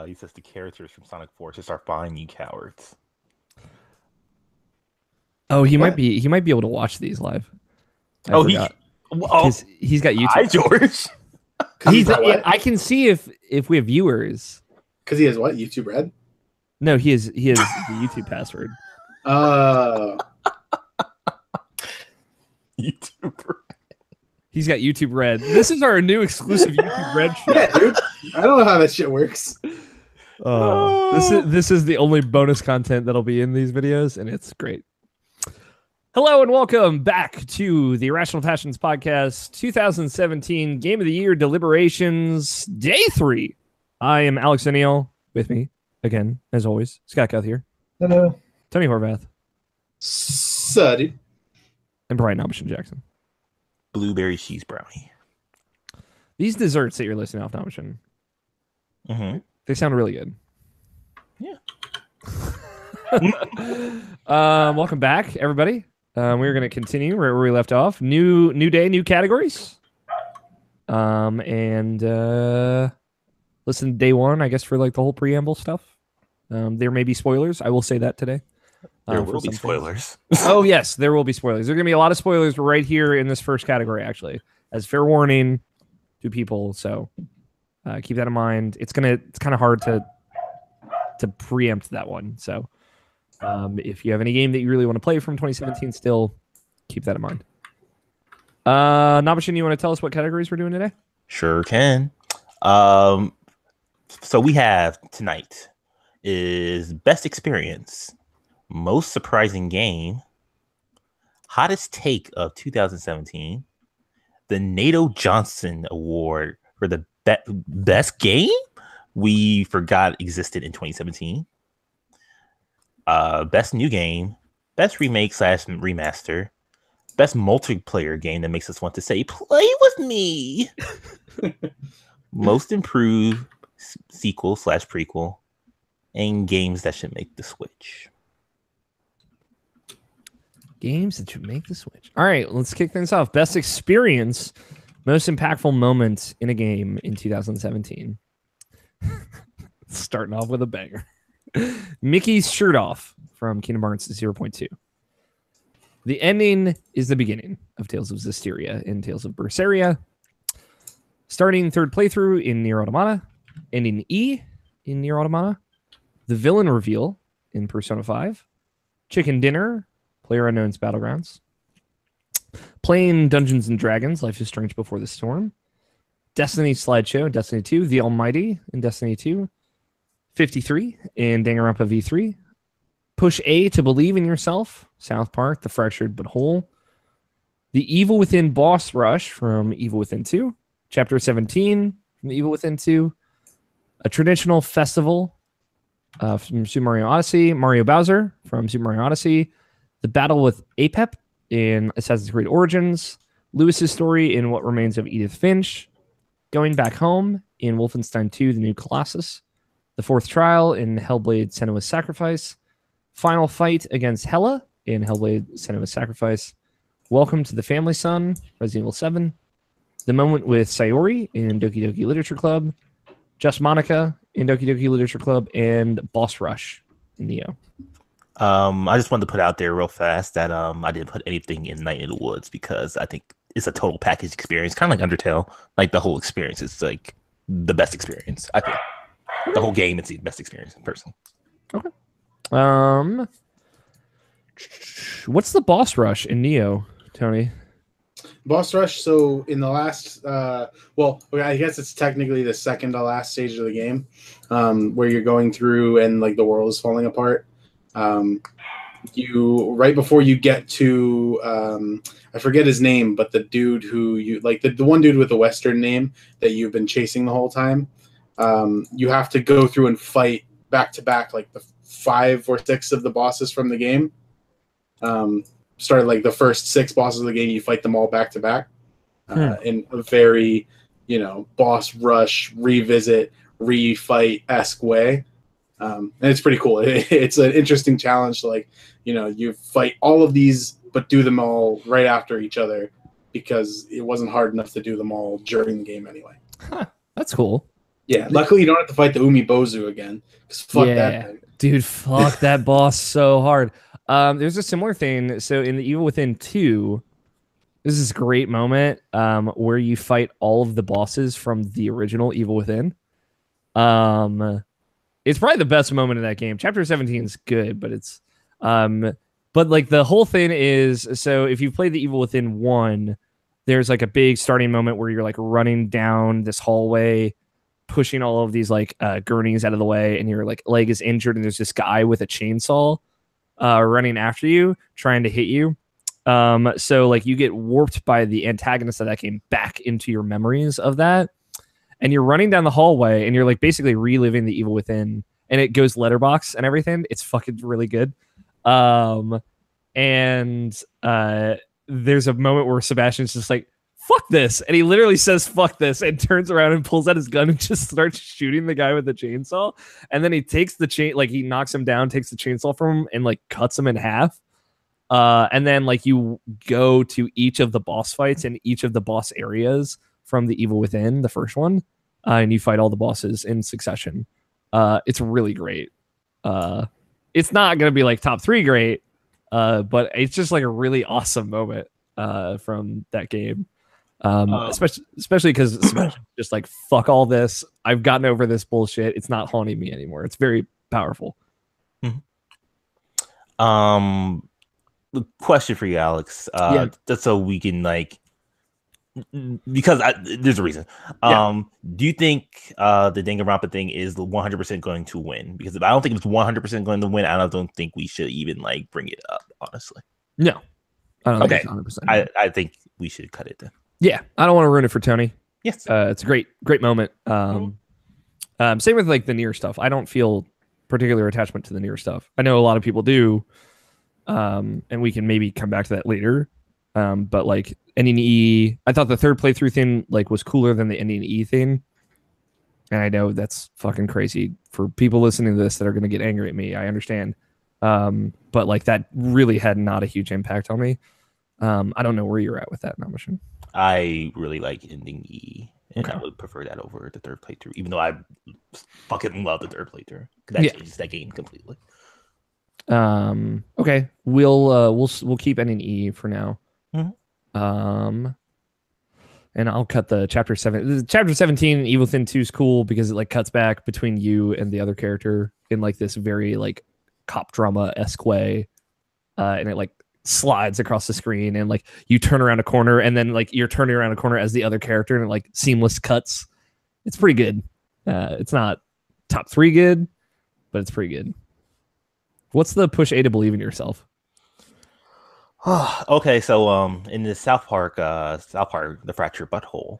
He says the characters from Sonic Forces are fine, you cowards. Oh, he might be able to watch these live. I forgot. Because he's got YouTube. Hi, George. I can see if we have viewers. Because he has what? YouTube Red? No, he has the YouTube password. YouTube Red. He's got YouTube Red. This is our new exclusive YouTube Red show. Yeah, dude. I don't know how that shit works. This is the only bonus content that'll be in these videos, and it's great. Hello and welcome back to the Irrational Passions Podcast 2017 Game of the Year Deliberations Day 3. I am Alex O'Neill. With me, again, as always, Scott Guth here. Hello. Tony Horvath. Suddy. And Brian Albishan Jackson. Blueberry cheese brownie. These desserts that you're listing off, Albishan, they sound really good. Yeah. Welcome back, everybody. We're going to continue where we left off. New day, new categories. And listen to day one, I guess, for like the whole preamble stuff. There may be spoilers. I will say that today. There will be spoilers. Oh, yes, there will be spoilers. There are going to be a lot of spoilers right here in this first category, actually, as fair warning to people. So keep that in mind. It's kind of hard to preempt that one. So if you have any game that you really want to play from 2017 still, keep that in mind. Nabashin, you want to tell us what categories we're doing today? Sure can. So we have tonight is Best Experience, Most Surprising Game, Hottest Take of 2017, the Nato Johnston Award for the best game we forgot existed in 2017, Best New Game, Best Remake / Remaster, Best Multiplayer Game that makes us want to say, play with me, Most Improved Sequel / Prequel, and Games that should make the Switch. Games that should make the Switch. All right, let's kick things off. Best Experience, Most Impactful Moment in a Game in 2017. Starting off with a banger. Mickey's Shirt Off from Kingdom Hearts 0.2. The ending is the beginning of Tales of Zestiria and Tales of Berseria. Starting third playthrough in Nier Automata. Ending E in Nier Automata. The villain reveal in Persona 5. Chicken Dinner, PlayerUnknown's Battlegrounds. Playing Dungeons and Dragons, Life is Strange Before the Storm. Destiny Slideshow, Destiny 2. The Almighty in Destiny 2. 53 in Danganronpa V3. Push A to Believe in Yourself, South Park, The Fractured But Whole. The Evil Within Boss Rush from Evil Within 2. Chapter 17 from Evil Within 2. A Traditional Festival from Super Mario Odyssey. Mario Bowser from Super Mario Odyssey. The Battle with Apep in Assassin's Creed Origins. Lewis's Story in What Remains of Edith Finch. Going Back Home in Wolfenstein 2, The New Colossus. The Fourth Trial in Hellblade: Senua's Sacrifice. Final Fight against Hela in Hellblade: Senua's Sacrifice. Welcome to the Family Son, Resident Evil 7. The Moment with Sayori in Doki Doki Literature Club. Just Monica in Doki Doki Literature Club. And Boss Rush in Neo. I just wanted to put out there real fast that I didn't put anything in Night in the Woods because I think it's a total package experience, kind of like Undertale. Like the whole experience is like the best experience. I think the whole game is the best experience personally. Okay. What's the boss rush in Neo, Tony? Boss rush. So in the last, I guess it's technically the second to last stage of the game, where you're going through and like the world is falling apart. You right before you get to, I forget his name, but the dude who you like, the one dude with the Western name that you've been chasing the whole time. You have to go through and fight back to back, like the 5 or 6 of the bosses from the game. Started like the first 6 bosses of the game, you fight them all back to back in a very, boss rush, revisit, refight-esque way. And it's pretty cool. It's an interesting challenge to you fight all of these, but do them all right after each other because it wasn't hard enough to do them all during the game anyway. Huh, that's cool. Yeah, luckily you don't have to fight the Umibozu again. 'Cause fuck that thing. Dude, fuck that boss so hard. There's a similar thing. So in the Evil Within 2, this is a great moment where you fight all of the bosses from the original Evil Within. It's probably the best moment in that game. Chapter 17 is good, but it's but like the whole thing is, so if you played the Evil Within 1, there's like a big starting moment where you're like running down this hallway, pushing all of these like gurneys out of the way, and your like leg is injured, and there's this guy with a chainsaw running after you, trying to hit you. So like you get warped by the antagonist of that game back into your memories of that, and you're running down the hallway, and you're like basically reliving the Evil Within, and it goes letterbox and everything. It's fucking really good. There's a moment where Sebastian's just like, fuck this, and he literally says fuck this and turns around and pulls out his gun and just starts shooting the guy with the chainsaw, and then he takes the chain, like he knocks him down, takes the chainsaw from him, and like cuts him in half. And then like you go to each of the boss fights in each of the boss areas from the Evil Within, the first one, and you fight all the bosses in succession. It's really great. It's not gonna be like top 3 great, but it's just like a really awesome moment from that game. Especially because just like fuck all this. I've gotten over this bullshit. It's not haunting me anymore. It's very powerful. The question for you, Alex. Just so we can like, because there's a reason. Do you think the Danganronpa thing is 100% going to win? Because if I don't think it's 100% going to win, I don't think we should even like bring it up. Honestly, no. I don't think it's 100%. I think we should cut it then. Yeah, I don't want to ruin it for Tony. Yes, it's a great moment. Same with like the Nier stuff. I don't feel particular attachment to the Nier stuff. I know a lot of people do, and we can maybe come back to that later. But like ending E, I thought the third playthrough thing like was cooler than the ending E thing. And I know that's fucking crazy for people listening to this that are going to get angry at me. I understand. But like that really had not a huge impact on me. I don't know where you're at with that, Namashin. I really like ending E, and I would prefer that over the third playthrough, even though I fucking love the third playthrough. That changes that game completely. Okay, we'll keep ending E for now. And I'll cut the chapter 7. Chapter 17 Evil Within 2 is cool because it like cuts back between you and the other character in like this very like cop drama-esque way, and it like slides across the screen, and like you turn around a corner, and then like you're turning around a corner as the other character, and it, like seamless cuts. It's pretty good. It's not top 3 good, but it's pretty good. What's the push A to believe in yourself? Okay, so in the South Park, the fractured butthole,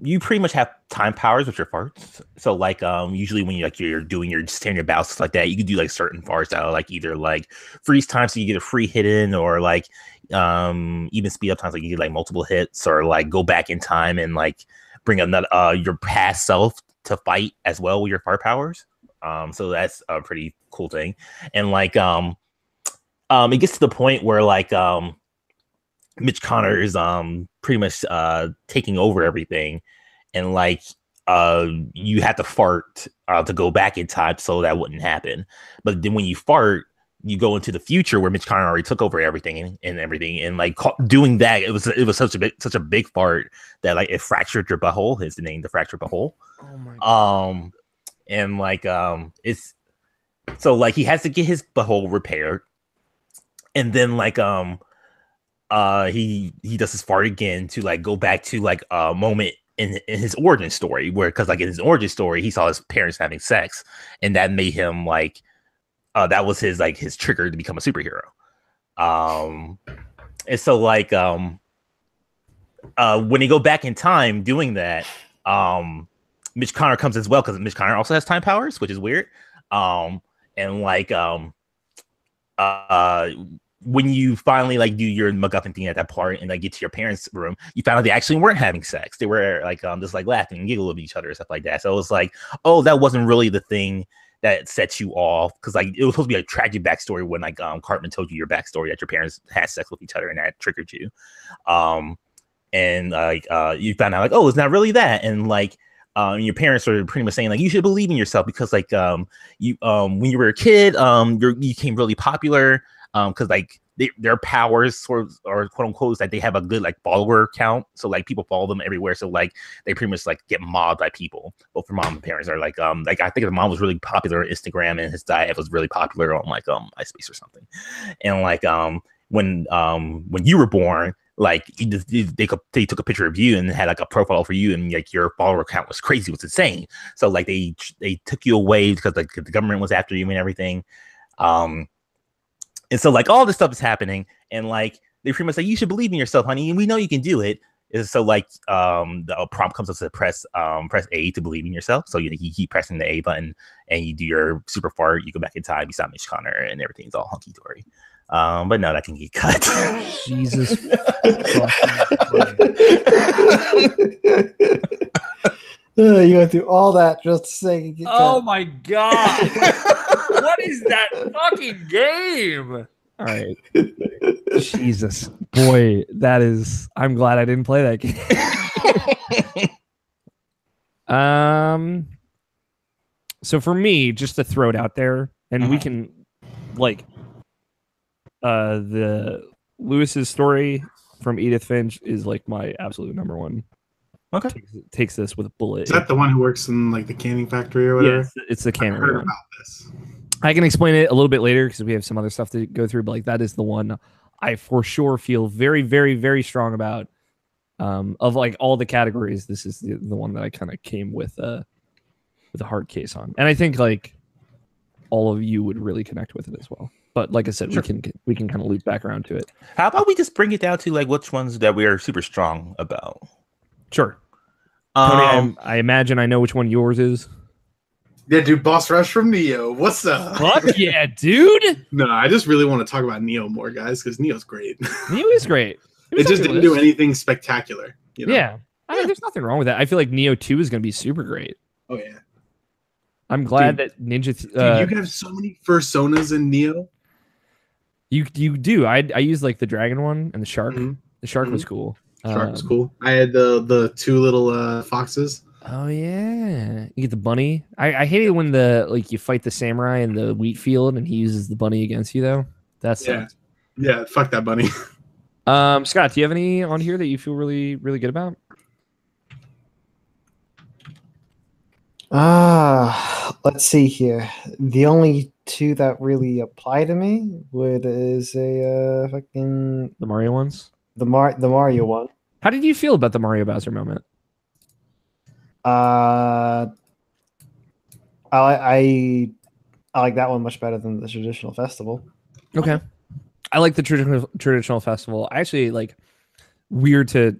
you pretty much have time powers with your farts. So like usually when you're doing your standard bouts stuff like that, you can do like certain farts that are like either like freeze time so you get a free hit in, or like even speed up times, like you get like multiple hits, or like go back in time and like bring another your past self to fight as well with your fart powers. So that's a pretty cool thing. And like it gets to the point where like Mitch Connor is pretty much taking over everything, and like you have to fart to go back in time so that wouldn't happen. But then when you fart, you go into the future where Mitch Connor already took over everything and everything, and like doing that, it was such a big fart that like it fractured your butthole. Is the name, the fractured butthole. Oh my God. And like it's so like he has to get his butthole repaired, and then like he does his fart again to like go back to like a moment in his origin story, where because like in his origin story he saw his parents having sex, and that made him like that was his trigger to become a superhero. And so like when he go back in time doing that, Mitch Connor comes as well, because Mitch Connor also has time powers, which is weird. And like when you finally like do your MacGuffin thing at that part and like get to your parents' room, you found out they actually weren't having sex. They were like just like laughing and giggling with each other and stuff like that. So it was like, oh, that wasn't really the thing that sets you off, because like it was supposed to be a tragic backstory when like Cartman told you your backstory that your parents had sex with each other and that triggered you. And like you found out like, oh, it's not really that. And like your parents are pretty much saying like you should believe in yourself because like you when you were a kid you became really popular because like their powers sort of or quote unquote is that they have a good like follower count, so like people follow them everywhere, so like they pretty much like get mobbed by people. Both her mom and parents are like I think the mom was really popular on Instagram and his dad was really popular on like MySpace or something, and like when you were born, like they took a picture of you and had like a profile for you, and like your follower count was crazy, it was insane. So like they took you away because like the government was after you and everything. And so like all this stuff is happening, and like they pretty much say you should believe in yourself, honey, and we know you can do it. And so like the prompt comes up to press A to believe in yourself. So you keep pressing the A button and you do your super fart, you go back in time, you stop Mitch Connor, and everything's all hunky dory. But no, that can get cut. Jesus. You went through all that just to say you get Oh cut. my god. What is that fucking game? All right. Jesus. Boy, that is I'm glad I didn't play that game. So for me, just to throw it out there, and we can like the Lewis's story from Edith Finch is like my absolute number one. Okay. Takes this with a bullet. Is that the one who works in like the canning factory or whatever? Yeah, it's the I canning heard one. about this. I can explain it a little bit later because we have some other stuff to go through, but like that is the one I for sure feel very, very, very strong about. Of like all the categories, this is the one that I kind of came with a hard case on, and I think like all of you would really connect with it as well. But like I said, Sure. we can kind of loop back around to it. How about we just bring it down to like which ones that we are super strong about? Sure. Tony, I imagine I know which one yours is. Yeah, dude, Boss Rush from Neo. What's up? Fuck yeah, dude! No, I just really want to talk about Neo more, guys, because Neo's great. Neo is great. It just didn't do anything spectacular. You know? Yeah. I mean, there's nothing wrong with that. I feel like Neo 2 is going to be super great. Oh, yeah. I'm glad that Ninja... Dude, you have so many personas in Neo. You do. I use like the dragon one and the shark. Mhm. The shark was cool. Shark was cool. I had the two little foxes. Oh yeah, you get the bunny. I hate it when the like you fight the samurai in the wheat field and he uses the bunny against you though. That's Yeah, fuck that bunny. Scott, do you have any on here that you feel really really good about? Let's see here. The only two that really apply to me is a fucking The Mario ones. the Mario one. How did you feel about the Mario Bowser moment? I like that one much better than the traditional festival. Okay. I like the traditional festival. I actually like weird to,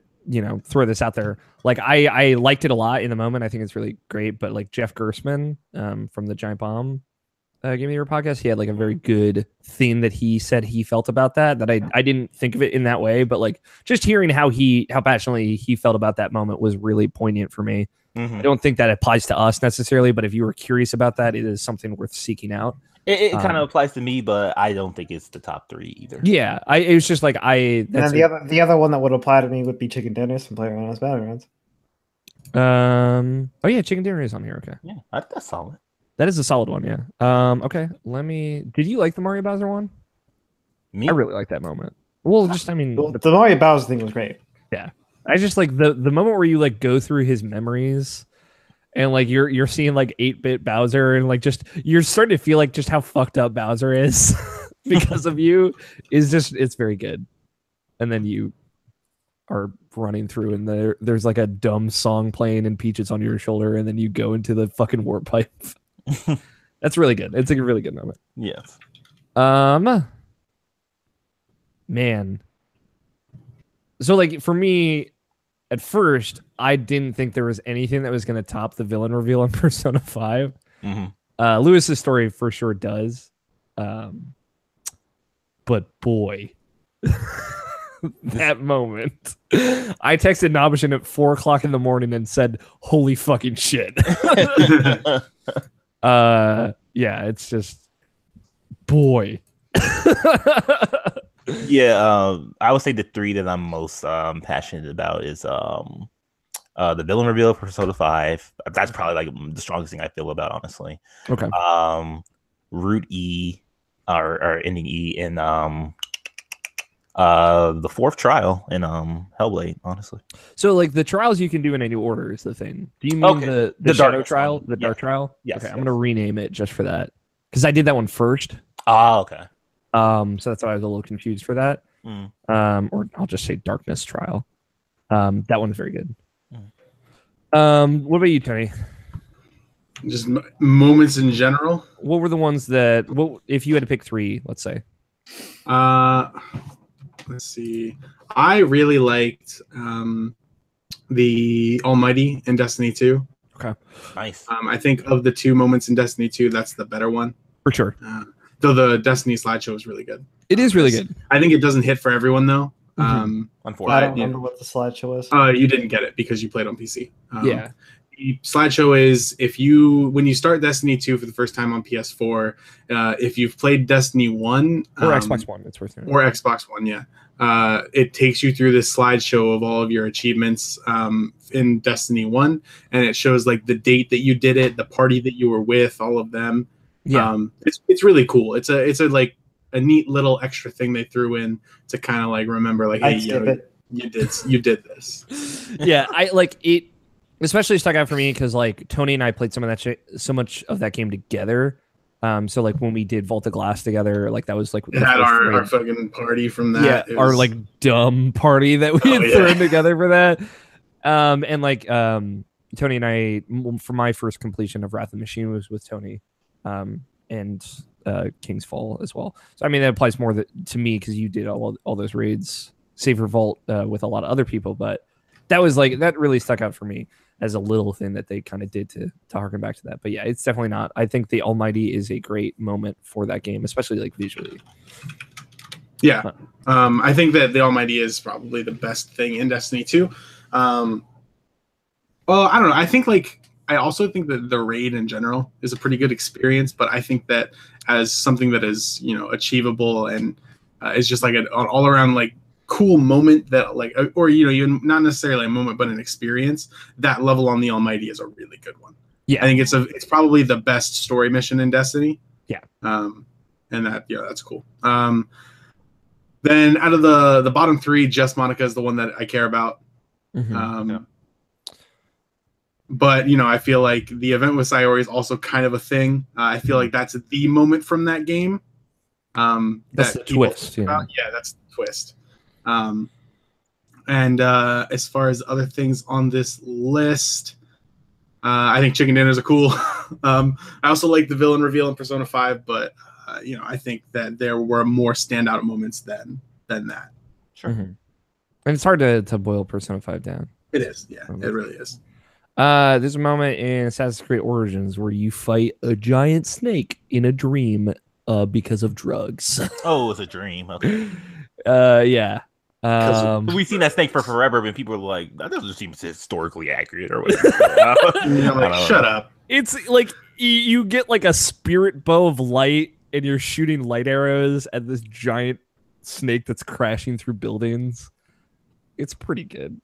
throw this out there. Like I liked it a lot in the moment. I think it's really great. But like Jeff Gersman from the Giant Bomb Game of the Year podcast, he had like a very good theme that he said he felt about that I didn't think of it in that way. But like just hearing how passionately he felt about that moment was really poignant for me. Mm-hmm. I don't think that applies to us necessarily, but if you were curious about that, it is something worth seeking out. It kind of applies to me, but I don't think it's the top three either. Yeah, it was just like And then the other one that would apply to me would be Chicken Dinners from PlayerUnknown's Battlegrounds. Oh yeah, Chicken Dinner is on here. Okay, Yeah, that's solid. that is a solid one. Yeah. Okay, did you like the Mario Bowser one? Me? I really like that moment. Well, just The Mario Bowser thing was great. I just like the moment where you like go through his memories and like you're seeing like 8-bit Bowser and like just you're starting to feel like just how fucked up Bowser is because of you it's very good. And then you are running through and there's like a dumb song playing and Peach is on your shoulder and then you go into the fucking warp pipe. That's really good. It's like a really good moment. Yes. Man. So like for me, at first, I didn't think there was anything that was going to top the villain reveal on Persona 5. Mm-hmm. Lewis's story for sure does. But boy, that moment. I texted Nabishin at 4:00 in the morning and said, holy fucking shit. Yeah, it's just, boy. Yeah, I would say the three that I'm most passionate about is The villain reveal for Persona 5. That's probably like the strongest thing I feel about, honestly. Okay. Root E or ending E in the fourth trial in Hellblade, honestly. So like the trials you can do in any order is the thing. Do you mean the Shadow dark trial, one. the dark trial? Yes. Okay, I'm gonna rename it just for that because I did that one first. Oh, okay. So that's why I was a little confused for that. Mm. Or I'll just say darkness trial. That one's very good. What about you, Tony? Just moments in general. What were the ones that? What if you had to pick 3? Let's say. Let's see. I really liked the Almighty in Destiny 2. Okay. Nice. I think of the 2 moments in Destiny 2, that's the better one. For sure. Though the Destiny slideshow is really good. It is really good. I think it doesn't hit for everyone though. Unfortunately, I don't remember what the slideshow was. You didn't get it because you played on PC. Yeah. The slideshow is when you start Destiny 2 for the first time on PS4, if you've played Destiny 1 Or Xbox One, it's worth it. or Xbox One, yeah. It takes you through this slideshow of all of your achievements in Destiny 1, and it shows like the date that you did it, the party that you were with, all of them. Yeah. It's really cool. It's a like a neat little extra thing they threw in to kind of like remember like, hey, you did this. Yeah, I like it. Especially stuck out for me because like Tony and I played some of that so much of that game together. So like when we did Vault of Glass together, like that was like it had our fucking party from that. Yeah, our like dumb party that we had thrown together for that. And like Tony and I, for my first completion of Wrath of the Machine was with Tony, and King's Fall as well. So I mean that applies more to me because you did all those raids, save for Vault with a lot of other people, but that was like that really stuck out for me as a little thing that they kind of did to harken back to that. But yeah, it's definitely not. I think the Almighty is a great moment for that game, especially like visually. Yeah. I think that the Almighty is probably the best thing in Destiny 2. Well, I don't know. I also think that the raid in general is a pretty good experience, but I think that as something that is, achievable and is just like an all around like cool moment that like, or you're not necessarily a moment but an experience, that level on the Almighty is a really good one. Yeah, I think it's probably the best story mission in Destiny. Yeah. And that's cool. Then out of the bottom 3, just Monica is the one that I care about. But I feel like the event with Sayori is also kind of a thing. I feel like that's the moment from that game. That's the twist. Yeah, that's the twist. And as far as other things on this list, I think chicken dinners are cool. I also like the villain reveal in Persona 5, but I think that there were more standout moments than that. Sure. And it's hard to boil Persona 5 down. It is. Yeah, it really is. There's a moment in Assassin's Creed Origins where you fight a giant snake in a dream because of drugs. Oh, it's a dream. Okay. Yeah. We've seen that snake for forever, but people are like, that doesn't seem historically accurate or whatever. Shut up. It's like you get like a spirit bow of light and you're shooting light arrows at this giant snake that's crashing through buildings. It's pretty good.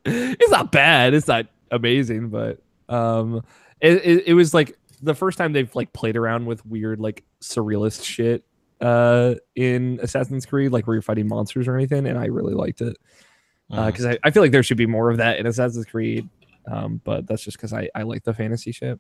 It's not bad. It's not amazing, but it was like the first time they've like played around with weird like surrealist shit in Assassin's Creed, like where you're fighting monsters or anything, and I really liked it because I feel like there should be more of that in Assassin's Creed, but that's just because I like the fantasy shit.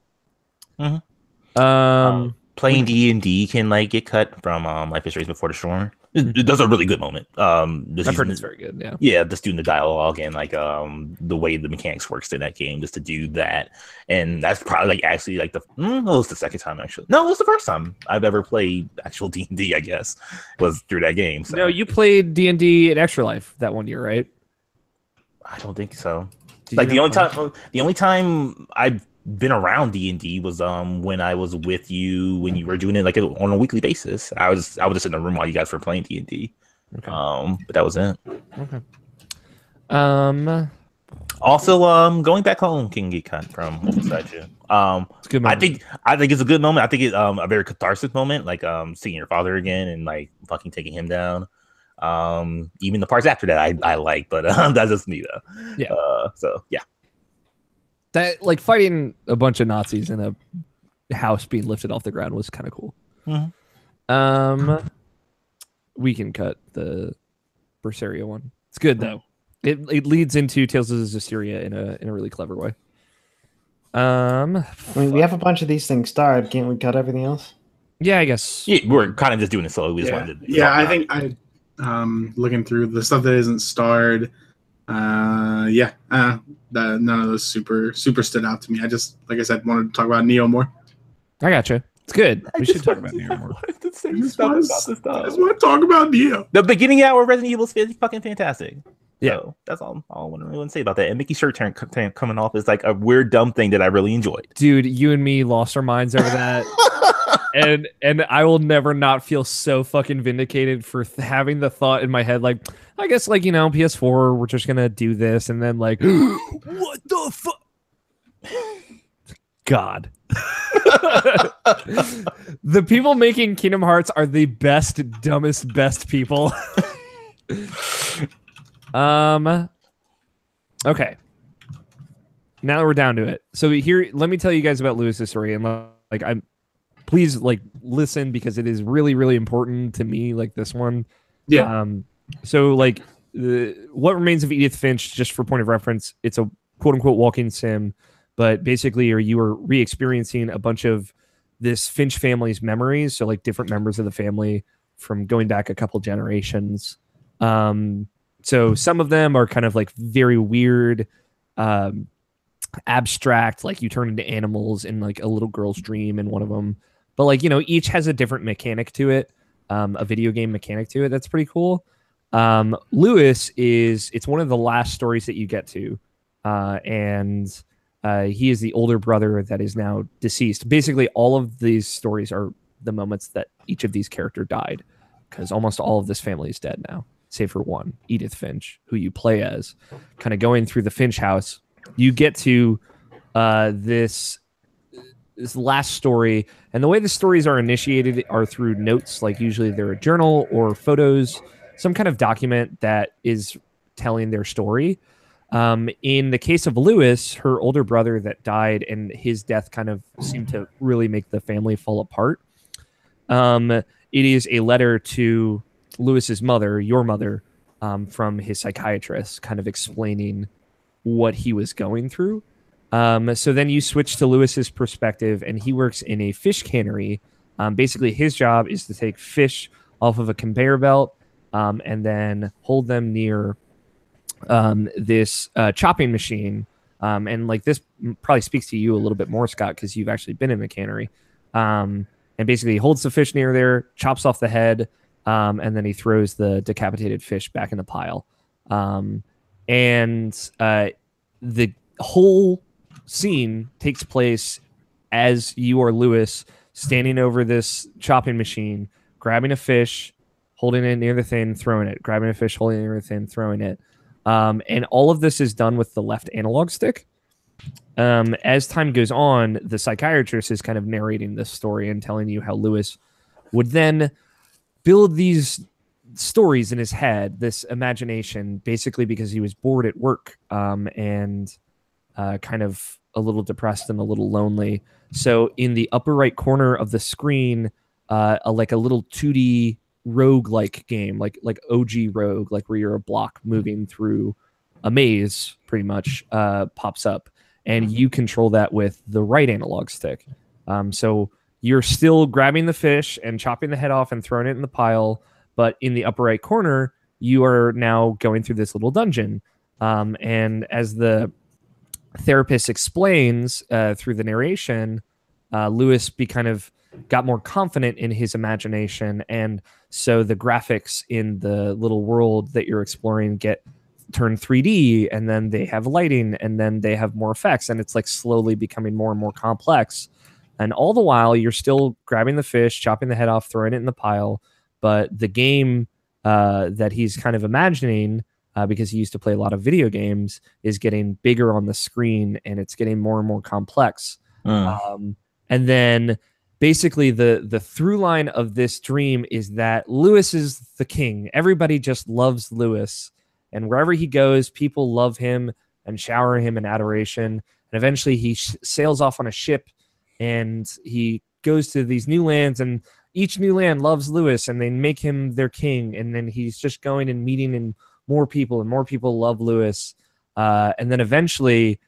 Playing D&D can like get cut from Life is Strange Before the Storm. That's a really good moment. I've heard it's very good. Yeah, just doing the dialogue and like the way the mechanics works in that game, just to do that, and that's probably like actually like it's the second time actually. No, it was the first time I've ever played actual D&D. I guess was through that game. So. No, you played D&D at Extra Life that one year, right? I don't think so. Like the only time I've been around D&D was when I was with you when you were doing it like on a weekly basis. I was just in the room while you guys were playing D&D. Okay. But that was it. Okay. Also, going back home can get cut from beside you. It's a good moment. I think it's a good moment. I think it's a very catharsis moment, like seeing your father again and like fucking taking him down. Even the parts after that I like, but that's just me though. Yeah. So yeah. That like fighting a bunch of Nazis in a house being lifted off the ground was kind of cool. We can cut the Berseria one. It's good though. It leads into Tales of Zestiria in a really clever way. I mean, we have a bunch of these things starred. Can't we cut everything else? Yeah, I guess. Yeah, we're kind of just doing it so we just wanted to. I think I looking through the stuff that isn't starred. None of those super stood out to me. I just, like I said, wanted to talk about Neo more. I gotcha. It's good. We should talk about Neo more. I just want to talk about Neo. The beginning hour of Resident Evil is fucking fantastic. Yeah, so that's all I want to say about that. And Mickey's shirt turn coming off is like a weird dumb thing that I really enjoyed. Dude, you and me lost our minds over that. and I will never not feel so fucking vindicated for having the thought in my head, like, I guess, like, PS4, we're just gonna do this, and then like, what the fuck? God. The people making Kingdom Hearts are the best, dumbest, best people. Okay. Now that we're down to it. So here, let me tell you guys about Lewis's story, and please listen, because it is really, really important to me, like this one. Yeah. So What Remains of Edith Finch, just for point of reference, it's a quote unquote walking sim, but basically you are re-experiencing a bunch of this Finch family's memories. So like different members of the family from going back a couple generations. So some of them are kind of like very weird, abstract, like you turn into animals in like a little girl's dream in one of them. But like, each has a different mechanic to it, a video game mechanic to it. That's pretty cool. Lewis it's one of the last stories that you get to. And he is the older brother that is now deceased. Basically, all of these stories are the moments that each of these characters died, because almost all of this family is dead now, save for one, Edith Finch, who you play as. Kind of going through the Finch house, you get to this last story, and the way the stories are initiated are through notes. Like usually they're a journal or photos, some kind of document that is telling their story. In the case of Lewis, her older brother that died, and his death kind of seemed to really make the family fall apart. It is a letter to Lewis's mother, your mother, from his psychiatrist, kind of explaining what he was going through. So then you switch to Lewis's perspective, and he works in a fish cannery. Basically, his job is to take fish off of a conveyor belt and then hold them near this chopping machine. And like this probably speaks to you a little bit more, Scott, because you've actually been in the cannery. And basically he holds the fish near there, chops off the head, and then he throws the decapitated fish back in the pile. And the whole scene takes place as you are Lewis standing over this chopping machine, grabbing a fish, holding it near the thing, throwing it, grabbing a fish, holding it near the thing, throwing it. And all of this is done with the left analog stick. As time goes on, the psychiatrist is kind of narrating this story and telling you how Lewis would then build these stories in his head, this imagination, basically because he was bored at work and kind of a little depressed and a little lonely. So in the upper right corner of the screen, like a little 2D rogue-like game, like OG Rogue, like where you're a block moving through a maze, pretty much, pops up, and you control that with the right analog stick. So you're still grabbing the fish and chopping the head off and throwing it in the pile, but in the upper right corner, you are now going through this little dungeon. And as the therapist explains through the narration, Lewis kind of got more confident in his imagination, and so the graphics in the little world that you're exploring get turned 3D, and then they have lighting, and then they have more effects, and it's like slowly becoming more and more complex. And all the while you're still grabbing the fish, chopping the head off, throwing it in the pile, but the game that he's kind of imagining, because he used to play a lot of video games, is getting bigger on the screen, and it's getting more and more complex. And then basically the through line of this dream is that Lewis is the king. Everybody just loves Lewis, and wherever he goes, people love him and shower him in adoration. And eventually he sails off on a ship, and he goes to these new lands, and each new land loves Lewis, and they make him their king. And then he's just going and meeting and more people love Lewis. And then eventually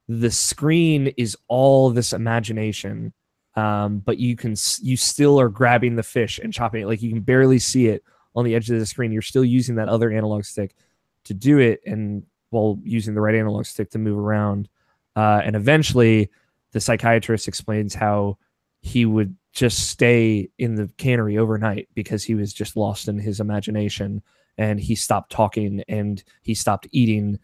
the screen is all this imagination. But you still are grabbing the fish and chopping it. Like, you can barely see it on the edge of the screen. You're still using that other analog stick to do it, and while using the right analog stick to move around. And eventually the psychiatrist explains how he would just stay in the cannery overnight because he was just lost in his imagination, and he stopped talking and he stopped eating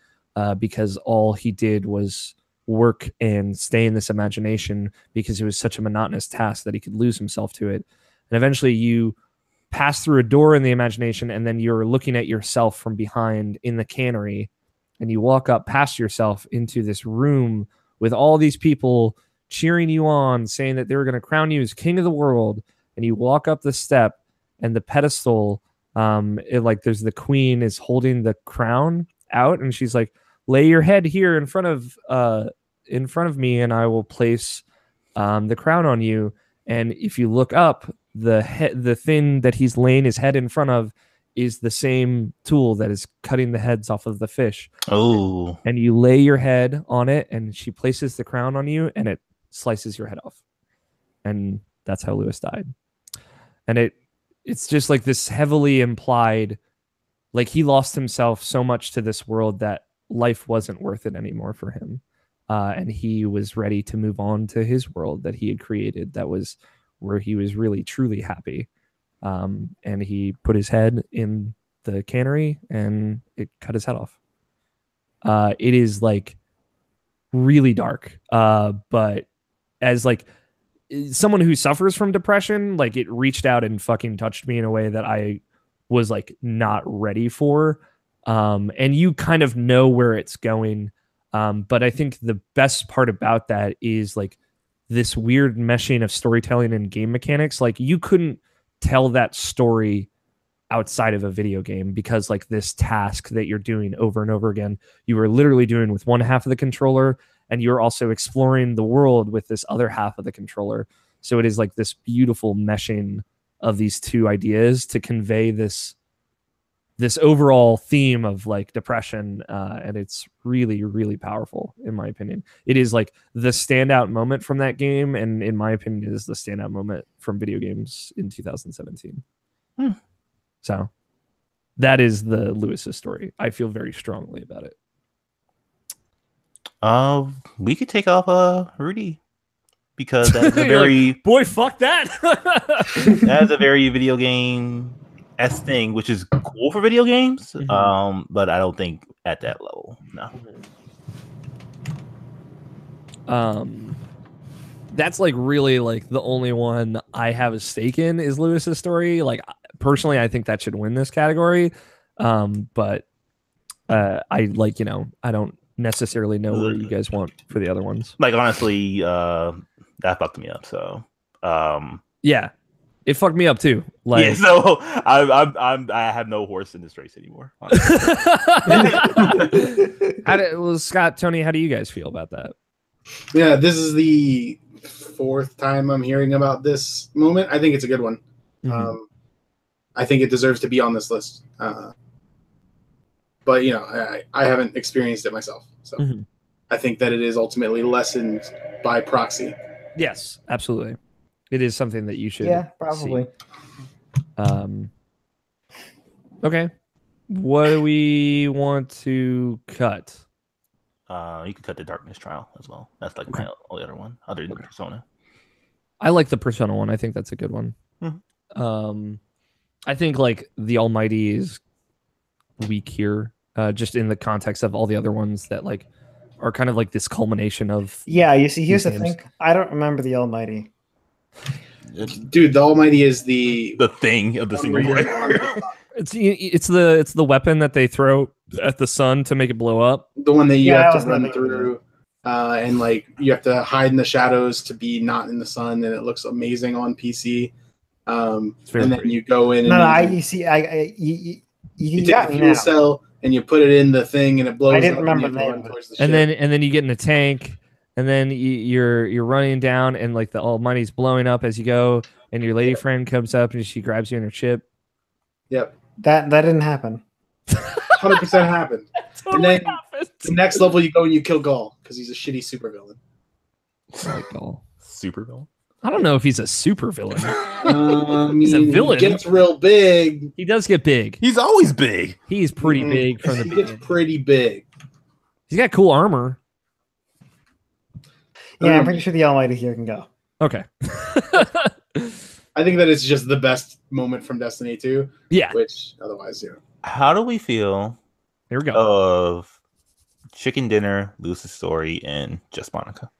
because all he did was work and stay in this imagination because it was such a monotonous task that he could lose himself to it. And eventually you pass through a door in the imagination, and then you're looking at yourself from behind in the cannery, and you walk up past yourself into this room with all these people cheering you on, saying that they were going to crown you as king of the world. And you walk up the step, and the pedestal, there's the queen is holding the crown out, and she's like, lay your head here in front of me, and I will place the crown on you. And if you look up, the thing that he's laying his head in front of is the same tool that is cutting the heads off of the fish. Oh. And you lay your head on it, and she places the crown on you, and it slices your head off. And that's how Lewis died. And it's just like this heavily implied, like, he lost himself so much to this world that life wasn't worth it anymore for him. And he was ready to move on to his world that he had created, that was where he was really, truly happy. And he put his head in the cannery, and it cut his head off. It is like really dark. But as like someone who suffers from depression, like, it reached out and fucking touched me in a way that I was like not ready for. And you kind of know where it's going. But I think the best part about that is like this weird meshing of storytelling and game mechanics. Like, you couldn't tell that story outside of a video game, because like this task that you're doing over and over again, you were literally doing with one half of the controller, and you're also exploring the world with this other half of the controller. So it is like this beautiful meshing of these two ideas to convey this overall theme of like depression, and it's really, really powerful in my opinion. It is like the standout moment from that game, and in my opinion, it is the standout moment from video games in 2017. So that is the Lewis's story. I feel very strongly about it. We could take off Rudy, because that's a very like, boy, fuck that. that's a very video game thing, which is cool for video games. But I don't think at that level. No. That's like really like the only one I have a stake in is Lewis's story. Like, personally, I think that should win this category. But I like, I don't necessarily know where you guys want for the other ones. Like, honestly, that fucked me up. So yeah, it fucked me up too. Like, yeah, so I have no horse in this race anymore. Scott, Tony, how do you guys feel about that? Yeah, this is the fourth time I'm hearing about this moment. I think it's a good one. I think it deserves to be on this list. But I haven't experienced it myself, so I think that it is ultimately lessened by proxy. Yes, absolutely. It is something that you should. Yeah, probably. See. Okay. What do we want to cut? You could cut the Darkness Trial as well. That's like my only other one, other than Persona. I like the Persona one. I think that's a good one. I think like the Almighty is weak here, just in the context of all the other ones that like are kind of like this culmination of. Yeah, you see, here's the games. thing. I don't remember the Almighty. Dude, the Almighty is the thing of the single player. It's the weapon that they throw at the sun to make it blow up. The one that you have to run through and like you have to hide in the shadows to be not in the sun, and it looks amazing on PC. And then pretty. you go in and you take a fuel cell and you put it in the thing, and it blows. I didn't up remember and you have to run towards the and ship. then you get in a tank, and then you're running down, and like the Almighty's blowing up as you go, and your lady friend comes up and she grabs you in her ship. Yep, that didn't happen. 100% happened. Totally And then happened. the next level, you go and you kill Gaul because he's a shitty supervillain. Super villain. I don't know if he's a super villain. He's a villain. He gets real big. He does get big. He's always big. He's pretty big from the He beginning. gets pretty big. He's got cool armor. Yeah, I'm pretty sure the Almighty here can go. Okay. I think that it's just the best moment from Destiny 2. Yeah. Which otherwise, How do we feel Here we go. of Chicken Dinner, Luce's Story, and Just Monica?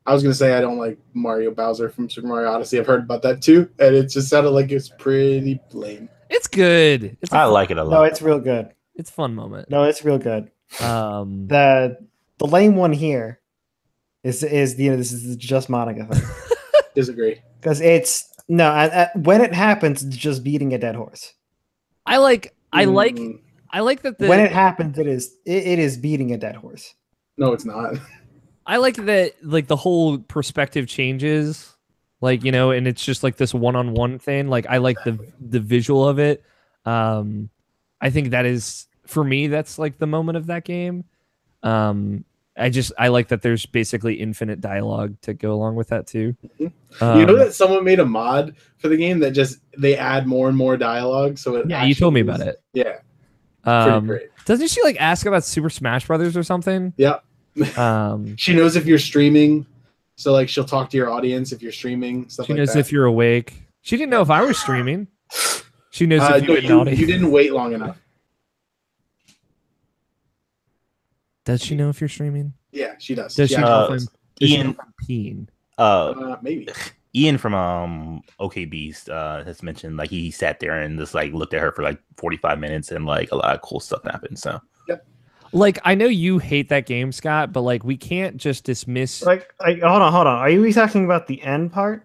I was gonna say I don't like Mario Bowser from Super Mario Odyssey. I've heard about that too, and it just sounded like it's pretty lame. It's good. I like it a lot. No, it's real good. It's a fun moment. No, it's real good. The The lame one here is this is the Just Monica thing. Disagree. Because it's when it happens, it's just beating a dead horse. I like that When it happens, it is beating a dead horse. No, it's not. I like that like the whole perspective changes, like, you know, and it's just like this one-on-one thing. Like I like the visual of it. I think that is, for me, that's like the moment of that game. I like that there's basically infinite dialogue to go along with that too. You know that someone made a mod for the game that just they add more and more dialogue. So it you told me about it. Yeah, pretty great. Doesn't she like ask about Super Smash Brothers or something? Yeah. She knows if you're streaming, so like she'll talk to your audience if you're streaming. Stuff she like knows that. if you're awake. She didn't know if I was streaming. She knows if you had an audience. You didn't wait long enough. Does she know if you're streaming? Yeah, she does. Does she know if I'm Ian, peeing? Maybe. Ian from OK Beast has mentioned like he sat there and just like looked at her for like 45 minutes and like a lot of cool stuff happened. So like I know you hate that game, Scott, but like we can't just dismiss. Like hold on. Are you talking about the end part?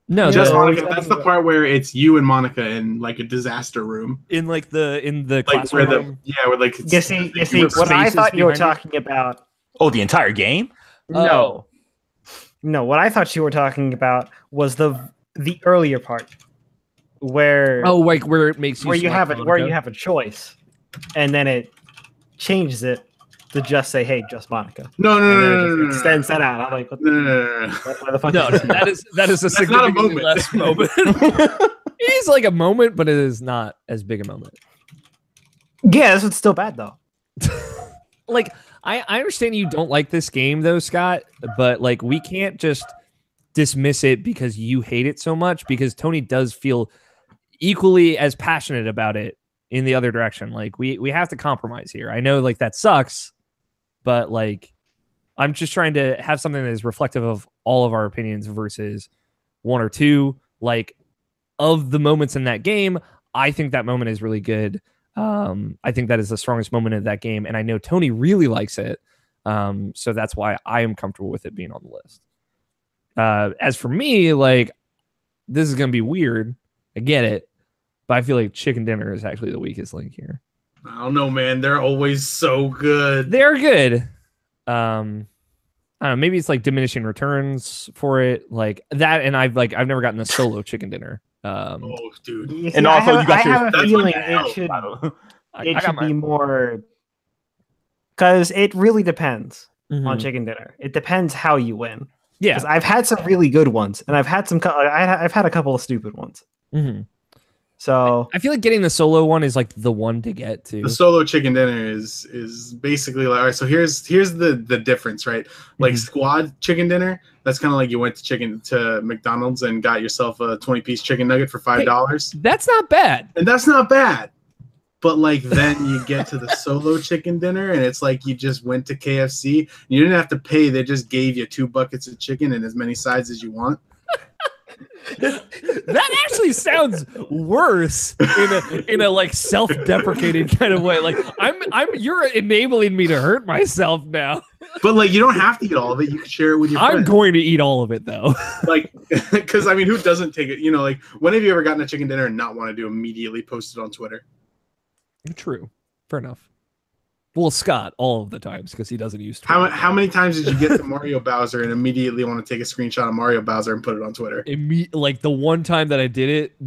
No, Just the- Monica. That's the part where it's you and Monica in like a disaster room, in the like classroom. where like You see, what I spaces thought you were behind talking about. oh, the entire game? Oh. No, what I thought you were talking about was the earlier part, where like where it makes you where you select have it, Monica. where you have a choice, and then it changes it to just say, "Hey, just Monica." No, And then it no. just extends that out. I'm like, what No. why the fuck? No, is this? that is a That's not a significantly moment. less moment. It is like a moment, but it is not as big a moment. Yeah, this one's still bad though. Like I understand you don't like this game though, Scott, but like we can't just dismiss it because you hate it so much, because Tony does feel equally as passionate about it in the other direction. Like we have to compromise here. I know like that sucks, but like I'm just trying to have something that is reflective of all of our opinions versus one or two. Like of the moments in that game, I think that moment is really good. I think that is the strongest moment of that game, and I know Tony really likes it. So that's why I am comfortable with it being on the list. As for me, like this is gonna be weird. I get it, but I feel like Chicken Dinner is actually the weakest link here. I don't know, man. They're always so good. They're good. I don't know, maybe it's like diminishing returns for it, like that, and I've never gotten a solo Chicken Dinner. Oh, dude. You see, And also you got I your- have a that's feeling what the it hell, should I it got should my- be more, because it really depends on Mhm. Chicken Dinner. It depends how you win. Yeah. Because I've had some really good ones, and I've had I've had a couple of stupid ones. Mhm. So I feel like getting the solo one is like the one to get to. The solo chicken dinner is basically like, all right, so here's the difference, right? Like squad chicken dinner, that's kind of like you went to McDonald's and got yourself a 20-piece chicken nugget for $5. That's not bad. And that's not bad. But like then you get to the solo chicken dinner and it's like you just went to KFC. You didn't have to pay, they just gave you 2 buckets of chicken and as many sides as you want. That actually sounds worse in a like self-deprecating kind of way. Like you're enabling me to hurt myself now. But like, you don't have to eat all of it. You can share it with your friends. I'm going to eat all of it though. Like, because I mean, who doesn't take it? You know, like, when have you ever gotten a chicken dinner and not wanted to immediately post it on Twitter? True. Fair enough. Well, Scott, all of the times, because he doesn't use Twitter. How many times did you get to Mario Bowser and immediately want to take a screenshot of Mario Bowser and put it on Twitter? Like the one time that I did it,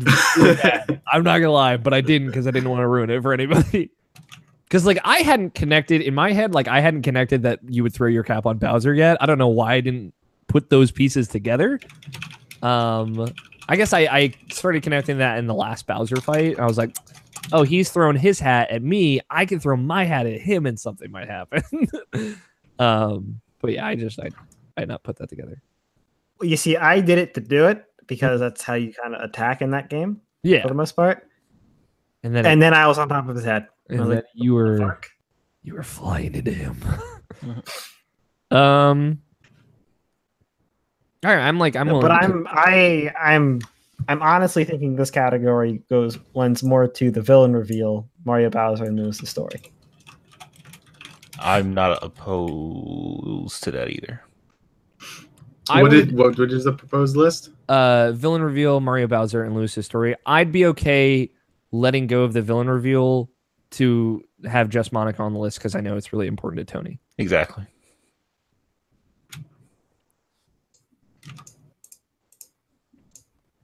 I'm not gonna lie, but I didn't because I didn't want to ruin it for anybody. Because like I hadn't connected in my head, like I hadn't connected that you would throw your cap on Bowser yet. I don't know why I didn't put those pieces together. I guess I started connecting that in the last Bowser fight. I was like, oh, he's throwing his hat at me. I can throw my hat at him and something might happen. But yeah, I had not put that together. Well, you see, I did it to do it because that's how you kind of attack in that game. Yeah. For the most part. And then I was on top of his head. And then like, you were flying into him. All right, I'm willing I'm honestly thinking this category lends more to the villain reveal, Mario Bowser and Lewis's story. I'm not opposed to that either. What is the proposed list? Villain reveal, Mario Bowser and Lewis's story. I'd be okay letting go of the villain reveal to have just Monica on the list because I know it's really important to Tony. Exactly.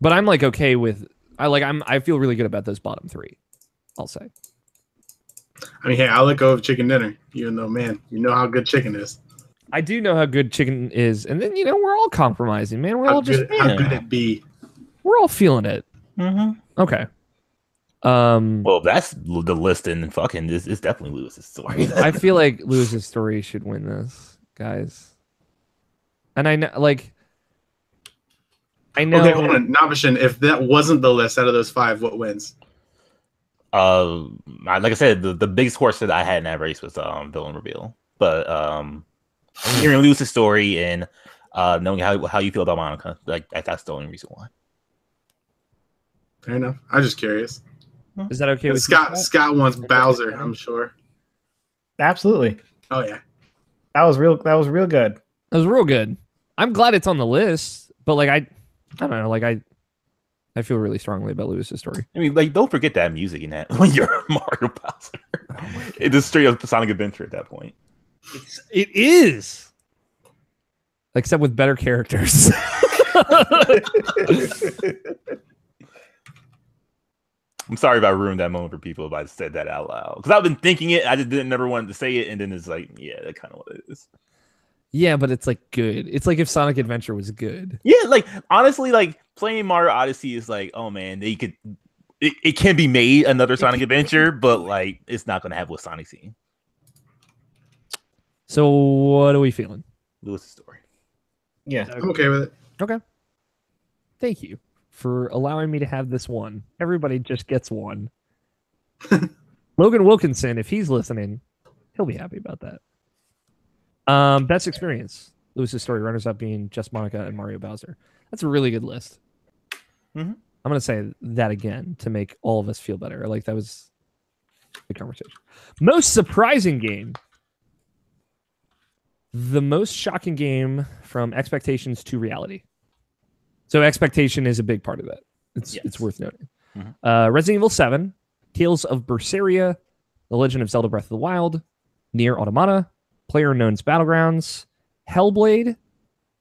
But I'm like okay with I feel really good about those bottom three, I'll say. I mean, hey, I'll let go of chicken dinner, even though, man, you know how good chicken is. I do know how good chicken is, and then we're all compromising, man. How good it be? We're all feeling it. Mm-hmm. Okay. Well, that's the list, and fucking it's definitely Lewis's story. I feel like Lewis's story should win this, guys. And I know, like. Okay, hold on. Nabishin, if that wasn't the list out of those 5, what wins? Like I said, the biggest horse that I had in that race was villain reveal. But hearing Lewis's story and knowing how you feel about Monica, like that's the only reason why. Fair enough. I'm just curious. Is that okay with Scott? You, Scott wants Bowser, I'm sure. Absolutely. Oh yeah. That was real good. That was real good. I'm glad it's on the list, but like I don't know, like I feel really strongly about Lewis's story. I mean, like, don't forget that music in that when you're Mario Bowser. It's just straight up Sonic Adventure at that point. It is. Except with better characters. I'm sorry if I ruined that moment for people if I said that out loud. Because I've been thinking it, I just never wanted to say it, and then it's like, yeah, that's kind of what it is. Yeah, but it's like good. It's like if Sonic Adventure was good. Yeah, like honestly, like playing Mario Odyssey is like, oh man, it can be made another Sonic Adventure, but like it's not gonna have what Sonic seen. So what are we feeling? Lewis's story. Yeah, I'm okay with it. Okay. Thank you for allowing me to have this one. Everybody just gets one. Logan Wilkinson, if he's listening, he'll be happy about that. Best experience. Lewis's story, runners up being Just Monica and Mario Bowser. That's a really good list. Mm-hmm. I'm going to say that again to make all of us feel better. Like that was a good conversation. Most surprising game. The most shocking game from expectations to reality. So expectation is a big part of that. It's worth noting. Mm-hmm. Resident Evil 7, Tales of Berseria, The Legend of Zelda Breath of the Wild, Nier Automata, PlayerUnknown's Battlegrounds, Hellblade,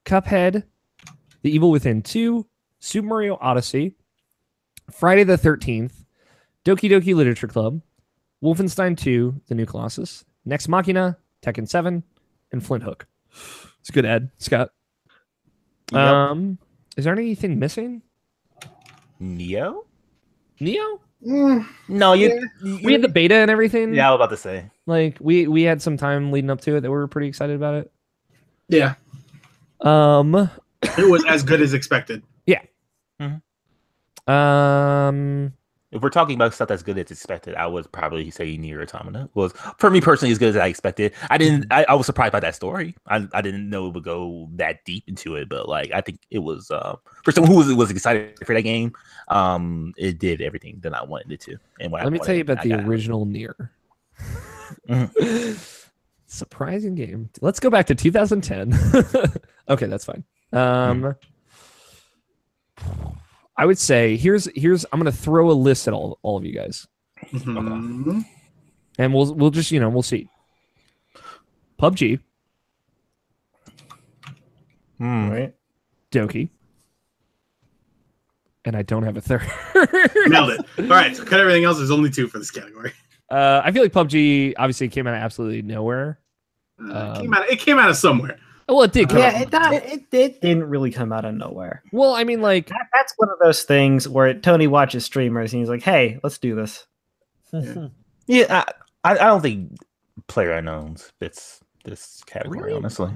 Cuphead, The Evil Within 2, Super Mario Odyssey, Friday the 13th, Doki Doki Literature Club, Wolfenstein 2, The New Colossus, Nex Machina, Tekken 7, and Flint Hook. It's a good ad, Scott. Yep. Is there anything missing? Neo? No, we had the beta and everything. Yeah, I was about to say. Like we had some time leading up to it that we were pretty excited about it. Yeah. It was as good as expected. Yeah. Mm-hmm. If we're talking about stuff that's good as expected, I would probably say Nier Automata was, for me personally, as good as I expected. I was surprised by that story. I didn't know it would go that deep into it, but like I think it was for someone who was excited for that game, it did everything that I wanted it to. And Let me tell you about the original Nier. Surprising game. Let's go back to 2010. Okay, that's fine. I would say here's I'm gonna throw a list at all of you guys, and we'll just we'll see. PUBG, Right. Doki, and I don't have a third. Nailed it. All right, so cut everything else. There's only 2 for this category. I feel like PUBG obviously came out of absolutely nowhere. It came out of somewhere. Well, it did. It didn't really come out of nowhere. Well, I mean, like That's one of those things where Tony watches streamers and he's like, "Hey, let's do this." Yeah, I don't think PlayerUnknown's fits this category, Really? honestly.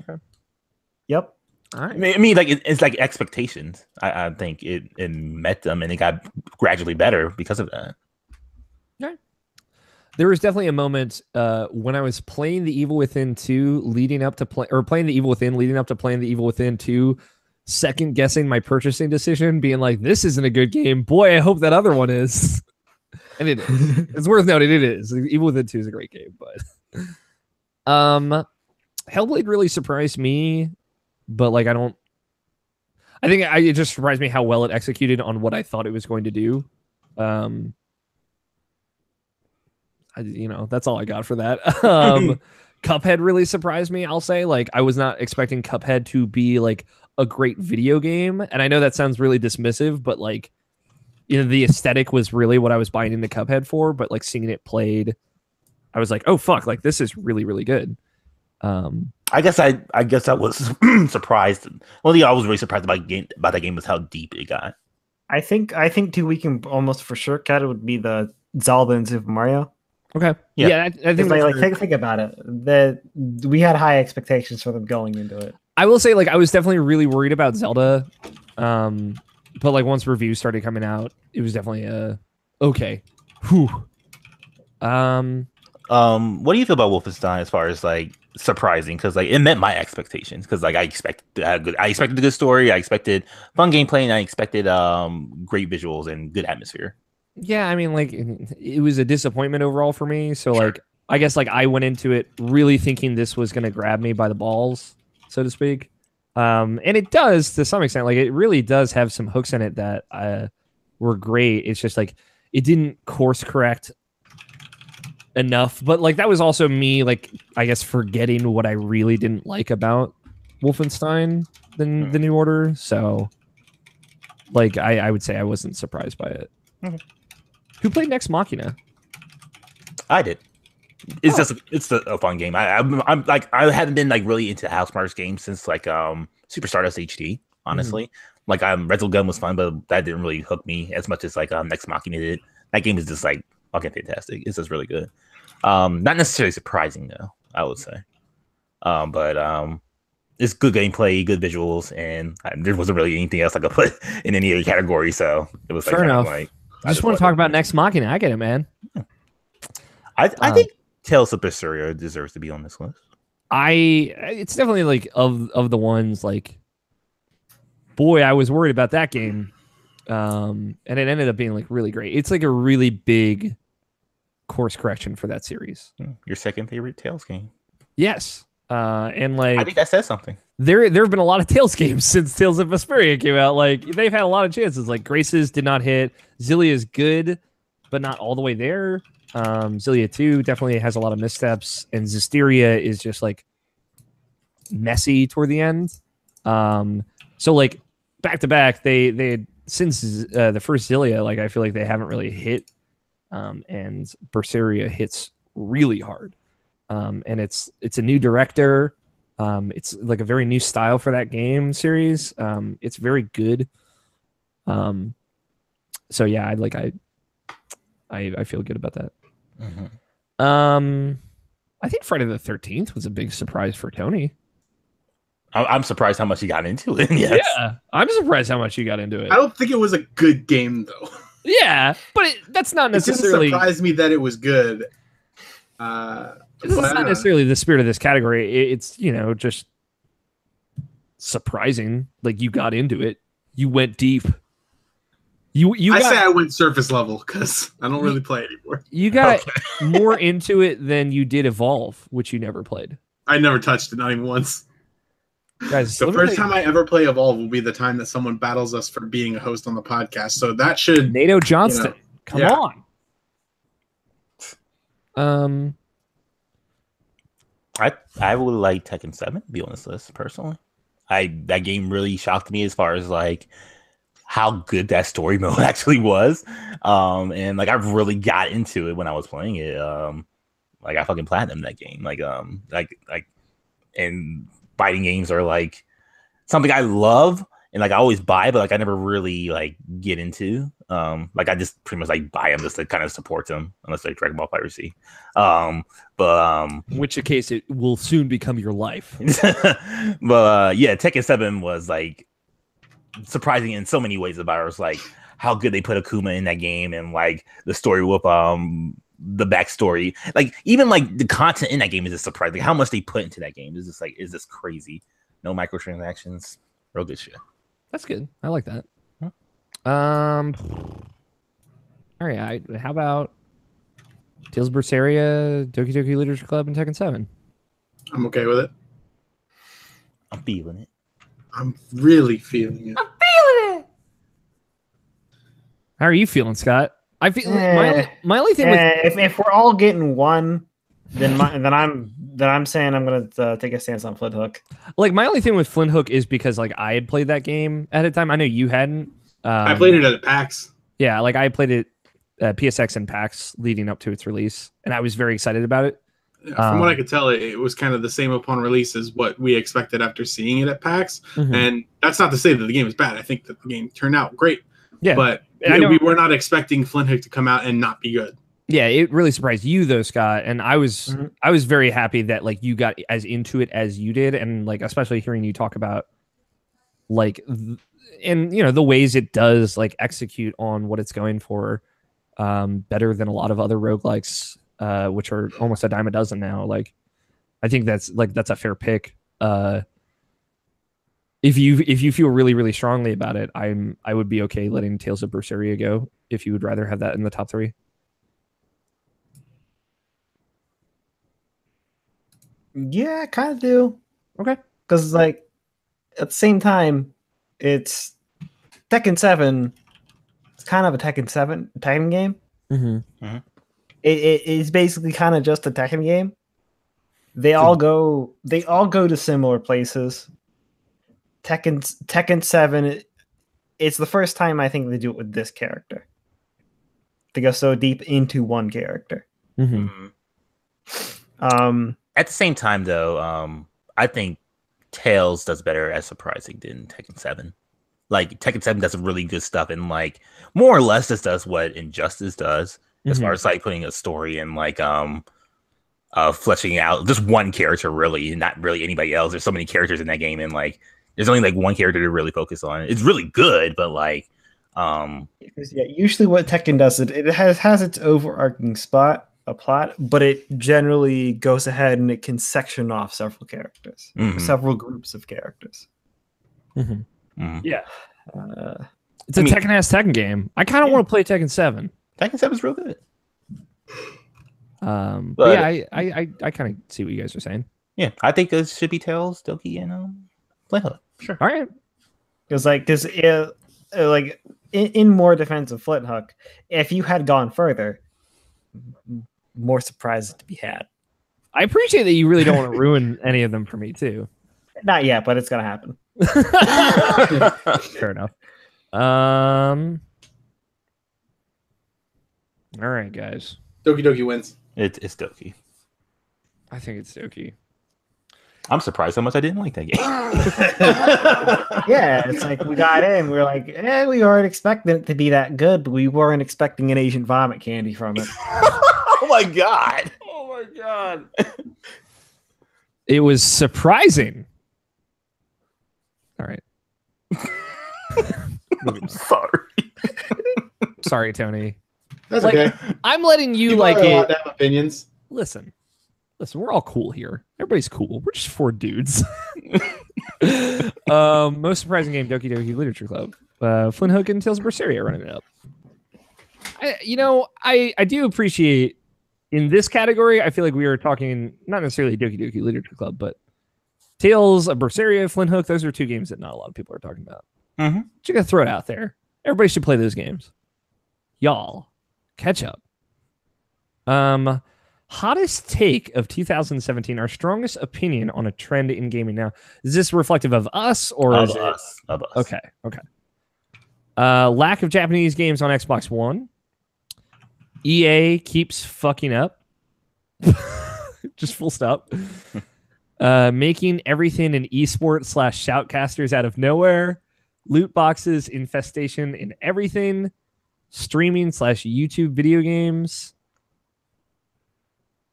Yep. all right. I mean, like it's like expectations. I think it met them, and it got gradually better because of that. There was definitely a moment when I was playing The Evil Within 2 leading up to playing The Evil Within leading up to playing The Evil Within 2, second guessing my purchasing decision, being like, this isn't a good game. Boy, I hope that other one is. And it is. It's worth noting it is. Evil Within 2 is a great game, but Hellblade really surprised me, but like it just surprised me how well it executed on what I thought it was going to do. That's all I got for that. Cuphead really surprised me, I'll say. Like, I was not expecting Cuphead to be like a great video game. And I know that sounds really dismissive, but like, the aesthetic was really what I was buying into Cuphead for. But like seeing it played, I was like, oh fuck, like this is really, really good. I guess I was surprised. One thing I was really surprised about that game was how deep it got. I think too, we can almost for sure cut it would be the Zelda and Super Mario. Okay. Yeah, I think think about it. We had high expectations for them going into it. I will say, like, I was definitely really worried about Zelda. But like once reviews started coming out, it was definitely okay. Whew. What do you feel about Wolfenstein as far as like surprising? Because like it met my expectations. Because like I expected a good story, I expected fun gameplay, and I expected great visuals and good atmosphere. Yeah, I mean, like, it was a disappointment overall for me. So, like, I guess, like, I went into it really thinking this was going to grab me by the balls, so to speak. And it does, to some extent. Like, it really does have some hooks in it that were great. It's just, like, it didn't course correct enough. But, like, that was also me, like, I guess, forgetting what I really didn't like about Wolfenstein, the New Order. So, like, I would say I wasn't surprised by it. Okay. Who played Next Machina? I did. It's it's a fun game. I'm like I haven't been like really into Housemarque games since like Super Stardust HD. Honestly, like Red Gun was fun, but that didn't really hook me as much as like Next Machina did. That game is just like fucking fantastic. It's just really good. Not necessarily surprising though, I would say. But it's good gameplay, good visuals, and there wasn't really anything else I could put in any other category. So it was like, fair enough. Like I just want to talk about Next Machina. I get it, man. I think Tales of Berseria deserves to be on this list. It's definitely like of the ones like, boy, I was worried about that game, and it ended up being like really great. It's like a really big course correction for that series. Your second favorite Tales game? Yes, and like I think that says something. There have been a lot of Tales games since Tales of Vesperia came out. Like they've had a lot of chances. Like Graces did not hit. Xillia is good, but not all the way there. Xillia 2 definitely has a lot of missteps, and Zestiria is just like messy toward the end. So like back to back, they had, since the first Xillia, like I feel like they haven't really hit, and Berseria hits really hard. And it's a new director. It's like a very new style for that game series. It's very good. So yeah, I feel good about that. I think Friday the 13th was a big surprise for Tony. I'm surprised how much he got into it. Yes. Yeah, I'm surprised how much he got into it. I don't think it was a good game though. Yeah, but that's not It didn't necessarily. surprise me that it was good. This is not necessarily the spirit of this category. It's just surprising. Like you got into it, you went deep. I say I went surface level because I don't really play anymore. You got more into it than you did Evolve, which you never played. I never touched it, not even once. Guys, the first time I ever play Evolve will be the time that someone battles us for being a host on the podcast. So that should Nato Johnston. Come on. I would like Tekken 7 to be on this list personally. That game really shocked me as far as like how good that story mode actually was. And like I really got into it when I was playing it. Like I fucking platinum that game. Like and fighting games are like something I love and like I always buy, but like I never really like get into. Like I just pretty much like buy them just to kind of support them, unless they're Dragon Ball Piracy. In which case it will soon become your life. But yeah, Tekken 7 was like surprising in so many ways about it. Was like how good they put Akuma in that game and like the story with the backstory. Like even like the content in that game is just surprising. How much they put into that game is just like is crazy. No microtransactions. Real good shit. That's good. I like that. All right. How about Tales of Berseria, Doki Doki Literature Club, and Tekken 7? I'm okay with it. I'm feeling it. I'm really feeling it. I'm feeling it. How are you feeling, Scott? I feel my only thing with if we're all getting one, then I'm saying I'm gonna take a stance on Flint Hook. Like my only thing with Flint Hook is because like I had played that game at a time. I know you hadn't. I played it at PAX. Yeah, like I played it at PSX and PAX leading up to its release, and I was very excited about it. From what I could tell, it was kind of the same upon release as what we expected after seeing it at PAX. Mm-hmm. And that's not to say that the game is bad. I think that the game turned out great. Yeah, but we were not expecting Flint Hook to come out and not be good. Yeah, it really surprised you though, Scott. And I was very happy that like you got as into it as you did, and like especially hearing you talk about like and the ways it does like execute on what it's going for better than a lot of other roguelikes, which are almost a dime a dozen now. Like I think that's a fair pick. If you feel really, really strongly about it, I would be okay letting Tales of Berseria go if you would rather have that in the top 3. Yeah, I kind of do. Okay. Because like at the same time, it's Tekken 7. It's kind of a Tekken game. Mm-hmm. Mm-hmm. It is basically kind of just a Tekken game. They all go to similar places. Tekken 7, it's the first time I think they do it with this character. They go so deep into one character. Mm-hmm. At the same time, though, I think Tails does better as surprising than Tekken 7. Like Tekken 7 does some really good stuff, and like more or less just does what Injustice does as far as like putting a story and like fleshing out just one character, really, not really anybody else. There's so many characters in that game, and like there's only like one character to really focus on. It's really good, but like usually what Tekken does, it has its overarching a plot, but it generally goes ahead and it can section off several characters, several groups of characters. Mm-hmm. Mm-hmm. Yeah. It's a Tekken-ass Tekken game. I kind of want to play Tekken 7. Tekken 7 is real good. But yeah, I kind of see what you guys are saying. Yeah, I think it should be Tails, Doki, and Flint Hook. Sure. All right. Because in more defense of Flint Hook, if you had gone further, more surprises to be had. I appreciate that you really don't want to ruin any of them for me too. Not yet, but it's gonna happen. Fair enough. All right, guys. Doki Doki wins. It's Doki. I think it's Doki. I'm surprised how much I didn't like that game. Yeah, it's like we got in. We were like, we weren't expecting it to be that good, but we weren't expecting an Asian vomit candy from it. Oh my god! Oh my god! It was surprising. All right. I'm sorry. Sorry, Tony. That's Like, okay. I'm letting you People like are allowed it. to have opinions. Listen, we're all cool here. Everybody's cool. We're just 4 dudes. Most surprising game, Doki Doki Literature Club. Flynn Hook and Tales of Berseria running it up. I do appreciate in this category. I feel like we were talking not necessarily Doki Doki Literature Club, but Tales of Berseria, Flynn Hook. Those are 2 games that not a lot of people are talking about. Mm-hmm. Just gonna throw it out there. Everybody should play those games. Y'all, catch up. Hottest take of 2017. Our strongest opinion on a trend in gaming now. Is this reflective of us or Of is us. it? Of us. Okay. Lack of Japanese games on Xbox One. EA keeps fucking up. Just full stop. Making everything an esport / shoutcasters out of nowhere. Loot boxes, infestation in everything. Streaming / YouTube video games.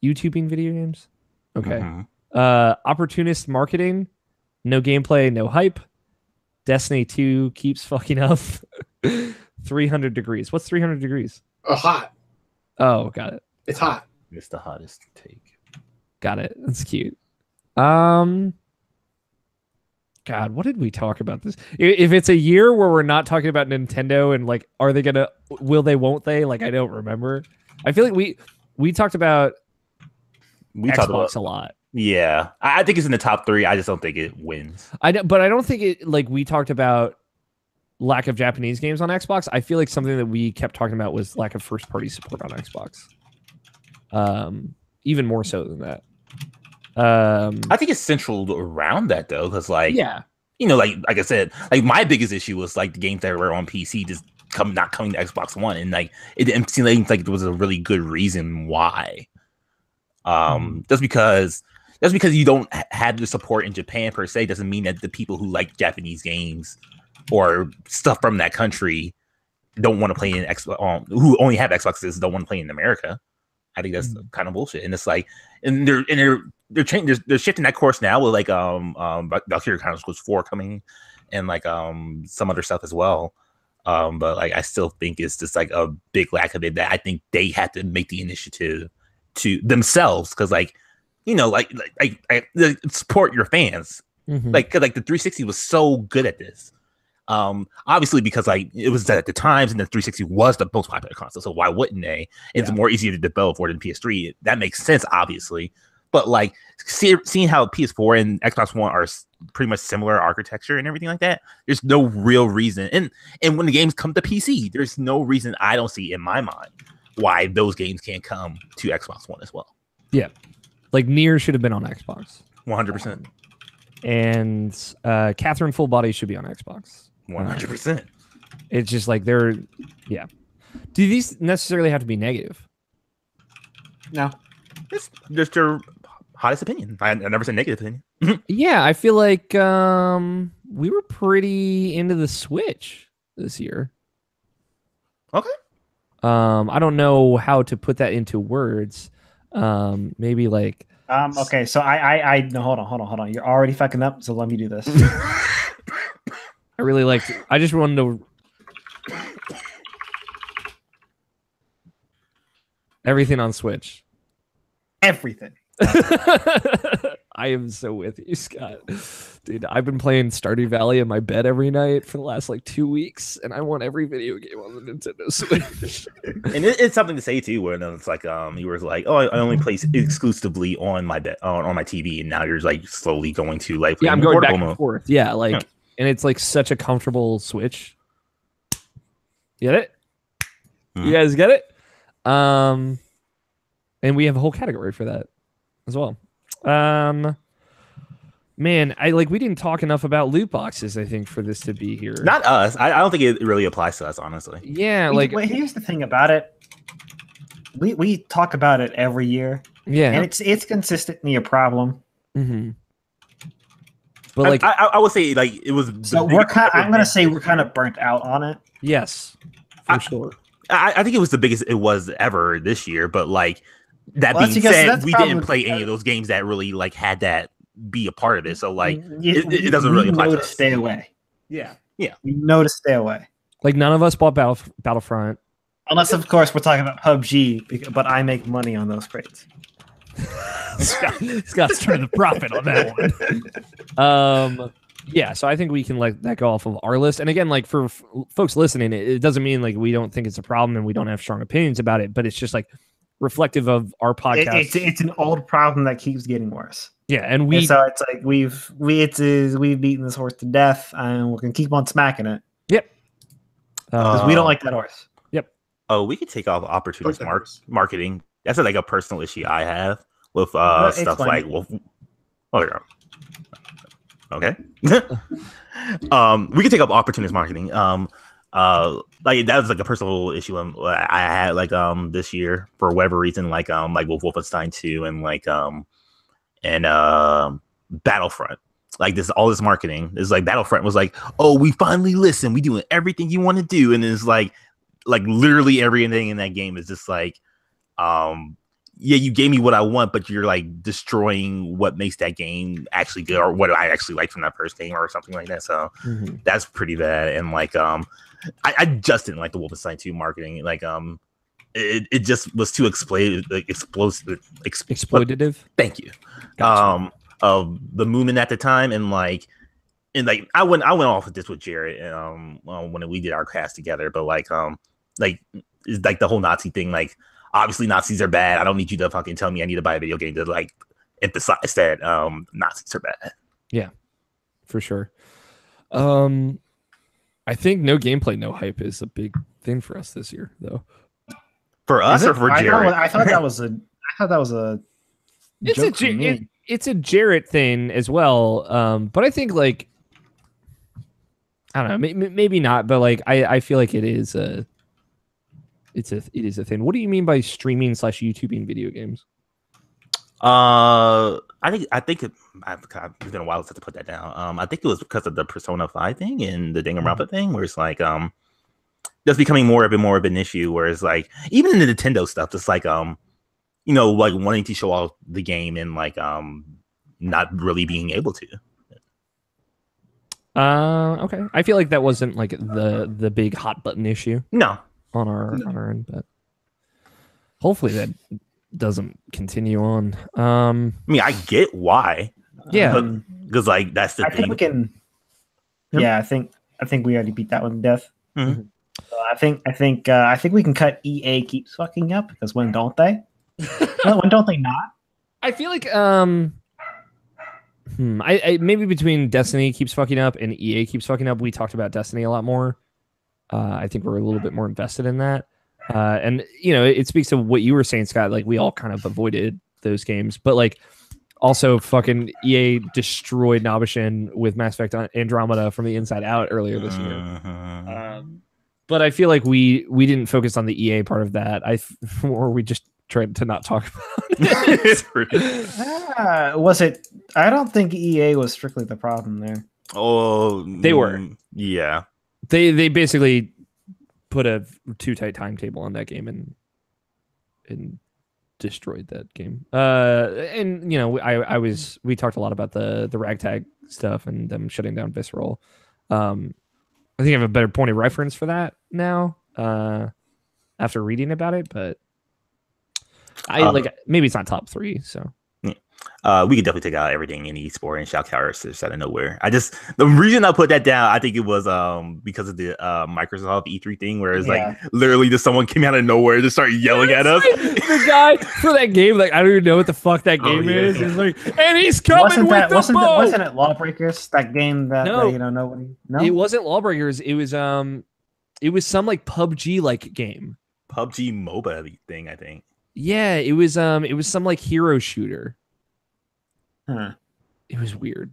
YouTubing video games. Okay. Mm-hmm. Opportunist marketing. No gameplay, no hype. Destiny 2 keeps fucking up. 300 degrees. What's 300 degrees? Hot. Oh, got it. It's hot. It's the hottest take. Got it. That's cute. God, what did we talk about this? If it's a year where we're not talking about Nintendo and like, are they gonna? Will they? Won't they? Like, I don't remember. I feel like we talked about Xbox a lot. Yeah, I think it's in the top 3. I just don't think it wins. But I don't think it. Like we talked about lack of Japanese games on Xbox. I feel like something that we kept talking about was lack of first party support on Xbox. Even more so than that. I think it's central around that though, because like, yeah, like I said, like my biggest issue was like the games that were on PC just not coming to Xbox One, and like it didn't seem like there was a really good reason why. Just because you don't have the support in Japan per se doesn't mean that the people who like Japanese games or stuff from that country don't want to play in Xbox. Who only have Xboxes don't want to play in America. I think that's kind of bullshit, and it's like, and they're shifting that course now with like Valkyrie Chronicles 4 coming, and like some other stuff as well. But like I still think it's just like a big lack of it that I think they have to make the initiative to themselves, because like like support your fans. Mm-hmm. Like, cause like the 360 was so good at this. Obviously because like it was at the times and the 360 was the most popular console, so why wouldn't they? It's more easier to develop for than PS3. That makes sense, obviously. But like seeing how PS4 and Xbox One are pretty much similar architecture and everything like that, there's no real reason. And when the games come to PC, there's no reason I don't see in my mind why those games can't come to Xbox One as well. Yeah, like Nier should have been on Xbox. 100%. And Catherine Full Body should be on Xbox. 100%. It's just like they're, yeah. Do these necessarily have to be negative? No. It's just your hottest opinion. I never said negative opinion. Yeah, I feel like we were pretty into the Switch this year. Okay. I don't know how to put that into words. Maybe like. Okay, so I no, hold on. You're already fucking up, so let me do this. I really liked it. I just wanted to. Everything on Switch. Everything. I am so with you, Scott. Dude, I've been playing Stardew Valley in my bed every night for the last like 2 weeks, and I want every video game on the Nintendo Switch. And it's something to say too, where it's like you were like, oh, I only play exclusively on my bed on my TV, and now you're like slowly going to like I'm going back and forth. Yeah, like, and it's like such a comfortable Switch. Get it? You guys get it? And we have a whole category for that as well. Man, we didn't talk enough about loot boxes, I think, for this to be here. Not us. I don't think it really applies to us, honestly. Yeah, here's the thing about it. We talk about it every year. Yeah, and it's consistently a problem. Mm-hmm. But like, I would say like it was. So I'm gonna say we're kind of burnt out on it. Yes, for sure. I think it was the biggest it was ever this year, but like. That being said, we didn't play any of those games that really like had that be a part of it. So like it doesn't really apply to us. Stay away. Yeah. We know to stay away. Like none of us bought Battlefront. Unless, of course, we're talking about PUBG, but I make money on those crates. Scott's turning the profit on that one. Yeah, so I think we can let that go off of our list. And again, like for folks listening, it doesn't mean like we don't think it's a problem and we don't have strong opinions about it, but it's just like reflective of our podcast. It's an old problem that keeps getting worse. Yeah, and so it's like we've beaten this horse to death, and we're gonna keep on smacking it. Yep. Because we don't like that horse. Yep. Oh, we could take off opportunist marketing. That's like a personal issue I have with stuff like okay. We could take up opportunist marketing. Like that was like a personal issue I had like this year for whatever reason, like with Wolfenstein 2 and Battlefront. Like all this marketing is like Battlefront was like, oh, we finally listen, we doing everything you want to do, and it's like literally everything in that game is just like yeah, you gave me what I want, but you're like destroying what makes that game actually good, or what I actually like from that first game, or something like that. So that's pretty bad. And like, I just didn't like the Wolfenstein 2 marketing. Like, it just was too exploitative. Thank you. Gotcha. Of the movement at the time, and like I went off of this with Jared, when we did our cast together. But like it's like the whole Nazi thing, like. Obviously, Nazis are bad. I don't need you to fucking tell me I need to buy a video game to like emphasize that Nazis are bad. Yeah, for sure. I think no gameplay, no hype is a big thing for us this year, though. For us or for Jared? I thought that was a. It's a Jarrett thing as well. But I think like I don't know, maybe not, but like I feel like it is a. It is a thing. What do you mean by streaming / YouTubing video games? I think it's been a while since I put that down. I think it was because of the Persona 5 thing and the Danganronpa thing, where it's like that's becoming more of an issue. Where it's like even in the Nintendo stuff, it's like like wanting to show off the game and like not really being able to. Okay. I feel like that wasn't like the big hot button issue. No. On our end, but hopefully that doesn't continue on. I mean, I get why. Yeah, because like that's the thing. Think we can. Yeah, I think we already beat that one to death. Mm-hmm. So I think we can cut EA keeps fucking up, because when don't they? When don't they not? I feel like I maybe between Destiny keeps fucking up and EA keeps fucking up, we talked about Destiny a lot more. I think we're a little bit more invested in that. And, it speaks to what you were saying, Scott. Like, we all kind of avoided those games. But, like, also fucking EA destroyed Nabashin with Mass Effect Andromeda from the inside out earlier this year. But I feel like we didn't focus on the EA part of that. Or we just tried to not talk about it. Was it? I don't think EA was strictly the problem there. Oh, they were. Yeah. They basically put a too tight timetable on that game and destroyed that game. And we talked a lot about the ragtag stuff and them shutting down Visceral. I think I have a better point of reference for that now after reading about it, but maybe it's not top 3. So. We could definitely take out everything in eSport and shout characters out of nowhere. The reason I put that down, I think it was because of the Microsoft E3 thing, where it's like literally just someone came out of nowhere to start yelling at us. The guy for that game, like, I don't even know what the fuck that game is. He's like, and he's coming with the bow. Wasn't it Lawbreakers? That game that nobody. No, it wasn't Lawbreakers. It was some like PUBG like game. PUBG MOBA thing, I think. Yeah, it was some like hero shooter. Huh. It was weird.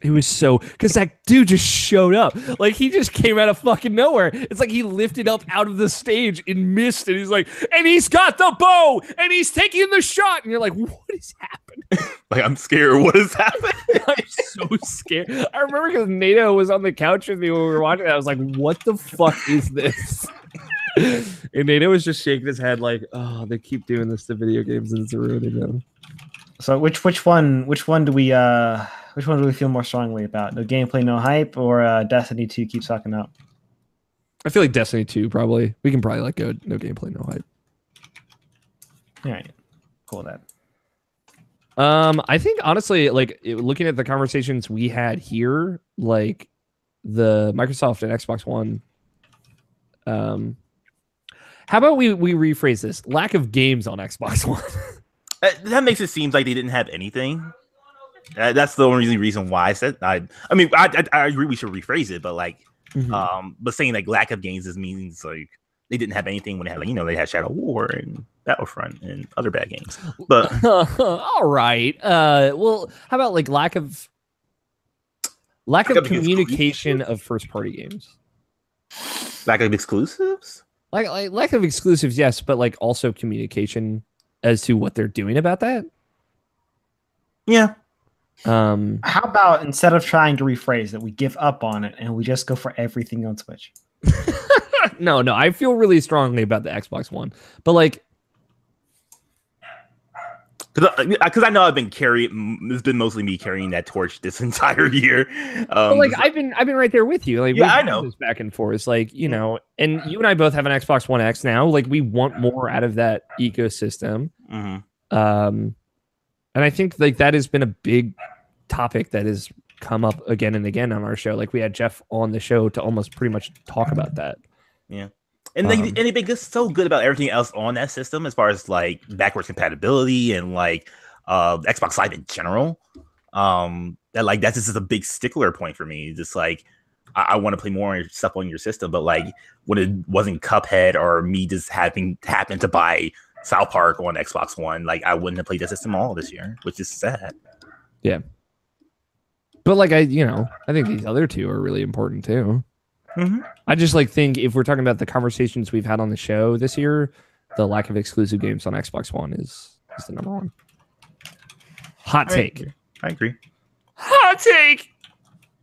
It was so, because that dude just showed up. Like, he just came out of fucking nowhere. It's like he lifted up out of the stage and missed, and he's like, and he's got the bow, and he's taking the shot, and you're like, what is happening? Like, I'm scared. What is happening? I'm so scared. I remember because Nato was on the couch with me when we were watching it. I was like, what the fuck is this? And Nato was just shaking his head like, oh, they keep doing this to video games and it's ruining them. So which one do we feel more strongly about? No gameplay, no hype, or Destiny 2 keeps sucking up? I feel like Destiny 2 probably. We can probably let go. No gameplay, no hype. All right, cool that. I think honestly, like looking at the conversations we had here, like the Microsoft and Xbox One. How about we rephrase this? Lack of games on Xbox One. That makes it seem like they didn't have anything. That's the only reason why I said I mean I agree we should rephrase it, but like but saying like lack of games means like they didn't have anything when they had like they had Shadow War and Battlefront and other bad games. But all right. Well, how about like lack of communication of first party games? Lack of exclusives? Like lack of exclusives, yes, but like also communication as to what they're doing about that. Yeah. How about instead of trying to rephrase it, we give up on it and we just go for everything on Switch? No, I feel really strongly about the Xbox One, but like, because I know I've been it's been mostly me carrying that torch this entire year. But like I've been right there with you. Like, yeah, I know this back and forth. Like, and you and I both have an Xbox One X now. Like, we want more out of that ecosystem. And I think like that has been a big topic that has come up again and again on our show. Like, we had Jeff on the show to almost pretty much talk about that. Yeah. And they've been so good about everything else on that system as far as like backwards compatibility and like Xbox Live in general. That like that's just a big stickler point for me. Just like I want to play more stuff on your system, but like when it wasn't Cuphead or me just happened to buy South Park on Xbox One, like I wouldn't have played the system all this year, which is sad. Yeah. But like I think these other two are really important too. I just like think if we're talking about the conversations we've had on the show this year, the lack of exclusive games on Xbox One is the number one. Hot take. I agree. Hot take.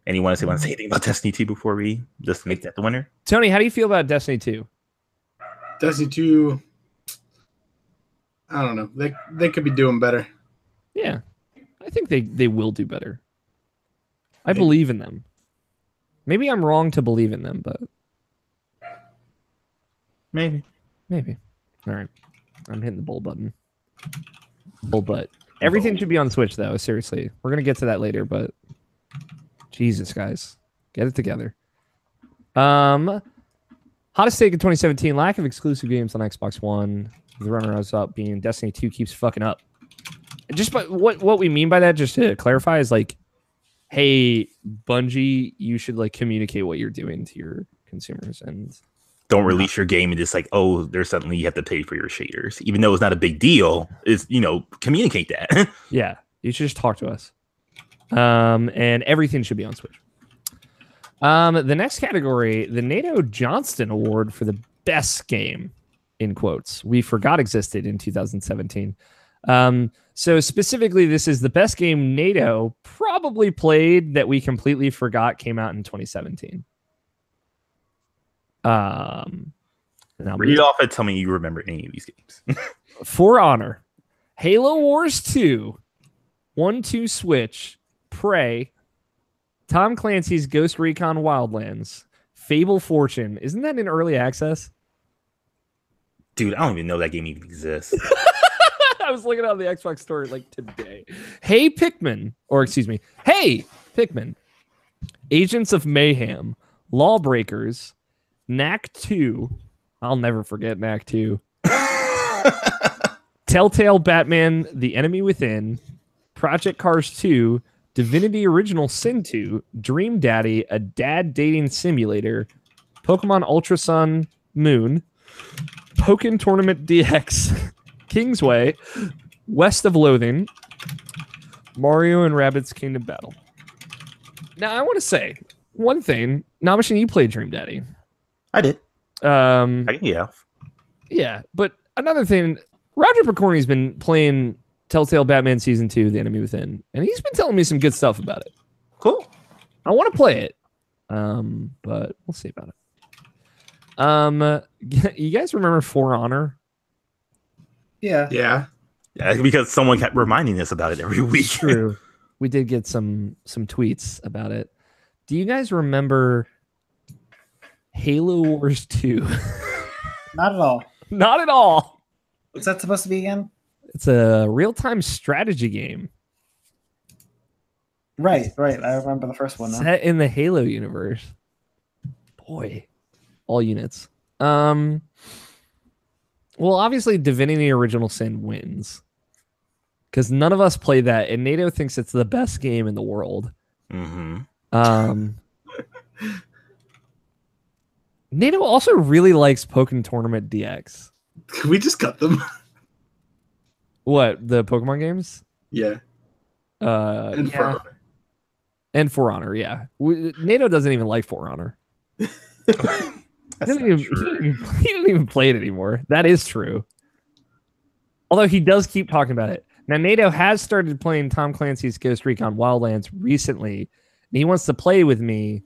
Anyone want to say anything about Destiny 2 before we just make that the winner? Tony, how do you feel about Destiny 2? Destiny 2, I don't know. They could be doing better. Yeah. I think they will do better. I believe in them. Maybe I'm wrong to believe in them, but maybe. All right. I'm hitting the bull button. Bull butt. Everything should be on Switch, though. Seriously. We're going to get to that later, but Jesus, guys. Get it together. Hottest take in 2017, lack of exclusive games on Xbox One. The runner-ups up being Destiny 2 keeps fucking up. Just but what we mean by that, just to clarify, is like, hey, Bungie, you should like communicate what you're doing to your consumers and don't release your game and just like, oh, there's suddenly you have to pay for your shaders, even though it's not a big deal. Is communicate that. Yeah, you should just talk to us. And everything should be on Switch. The next category, the Nato Johnston Award for the best game, in quotes, we forgot existed in 2017. So specifically, this is the best game Nato probably played that we completely forgot came out in 2017. Now read it off and tell me you remember any of these games. For Honor, Halo Wars 2, 1-2 Switch, Prey, Tom Clancy's Ghost Recon Wildlands, Fable Fortune. Isn't that in early access? Dude, I don't even know that game even exists. I was looking on the Xbox store like today. Hey Pikmin, Hey Pikmin, Agents of Mayhem, Lawbreakers, Knack 2. I'll never forget Knack 2. Telltale Batman: The Enemy Within, Project Cars 2, Divinity Original Sin 2, Dream Daddy, a dad dating simulator, Pokemon Ultra Sun Moon, Pokken Tournament DX, Kingsway, West of Loathing, Mario and Rabbids Kingdom Battle. Now, I want to say one thing. Namishin, you played Dream Daddy. I did. Yeah, but another thing, Roger Picorni's been playing Telltale Batman Season 2, The Enemy Within, and he's been telling me some good stuff about it. Cool. I want to play it, but we'll see about it. You guys remember For Honor? Yeah. Because someone kept reminding us about it every week. True. We did get some tweets about it. Do you guys remember Halo Wars 2. Not at all. Not at all. What's that supposed to be again? It's a real-time strategy game Right. I remember the first one now. set in the Halo universe. Boy, all units. Well, obviously, Divinity Original Sin wins because none of us play that, and Nato thinks it's the best game in the world. Mm-hmm. Nato also really likes Pokken Tournament DX. Can we just cut them? What, the Pokemon games? Yeah. And For Honor. And For Honor, yeah. Nato doesn't even like For Honor. He doesn't even play it anymore. That is true. Although he does keep talking about it. Now, Nato has started playing Tom Clancy's Ghost Recon Wildlands recently. And he wants to play with me.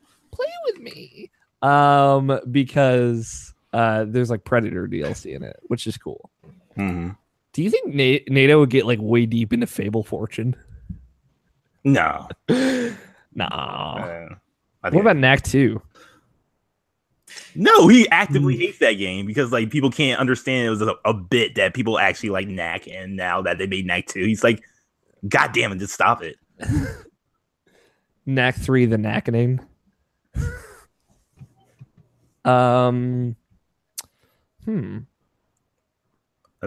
Because there's like Predator DLC in it, which is cool. Mm-hmm. Do you think Nato would get like way deep into Fable Fortune? No. Nah. What What about Knack 2? No, he actively hates that game because like people can't understand it was a bit that people actually like Knack, and now that they made Knack 2, he's like, God damn it, just stop it. Knack 3, the Knackening. I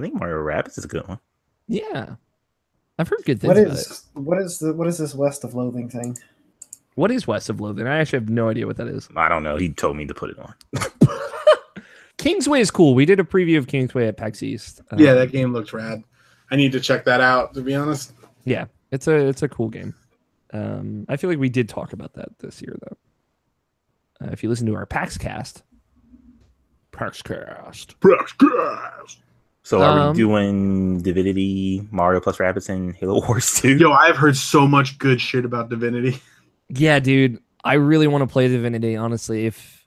think Mario Rabbids is a good one. Yeah. I've heard good things about it. What is this West of Loathing thing? What is West of Loathing? I actually have no idea what that is. I don't know. He told me to put it on. Kingsway is cool. We did a preview of Kingsway at PAX East. Yeah, that game looks rad. I need to check that out, to be honest. Yeah, it's a cool game. I feel like we did talk about that this year, though. If you listen to our PAX cast. So are we doing Divinity, Mario plus Rabbids, and Halo Wars 2? Yo, I've heard so much good shit about Divinity. Yeah, dude. I really want to play Divinity, honestly, if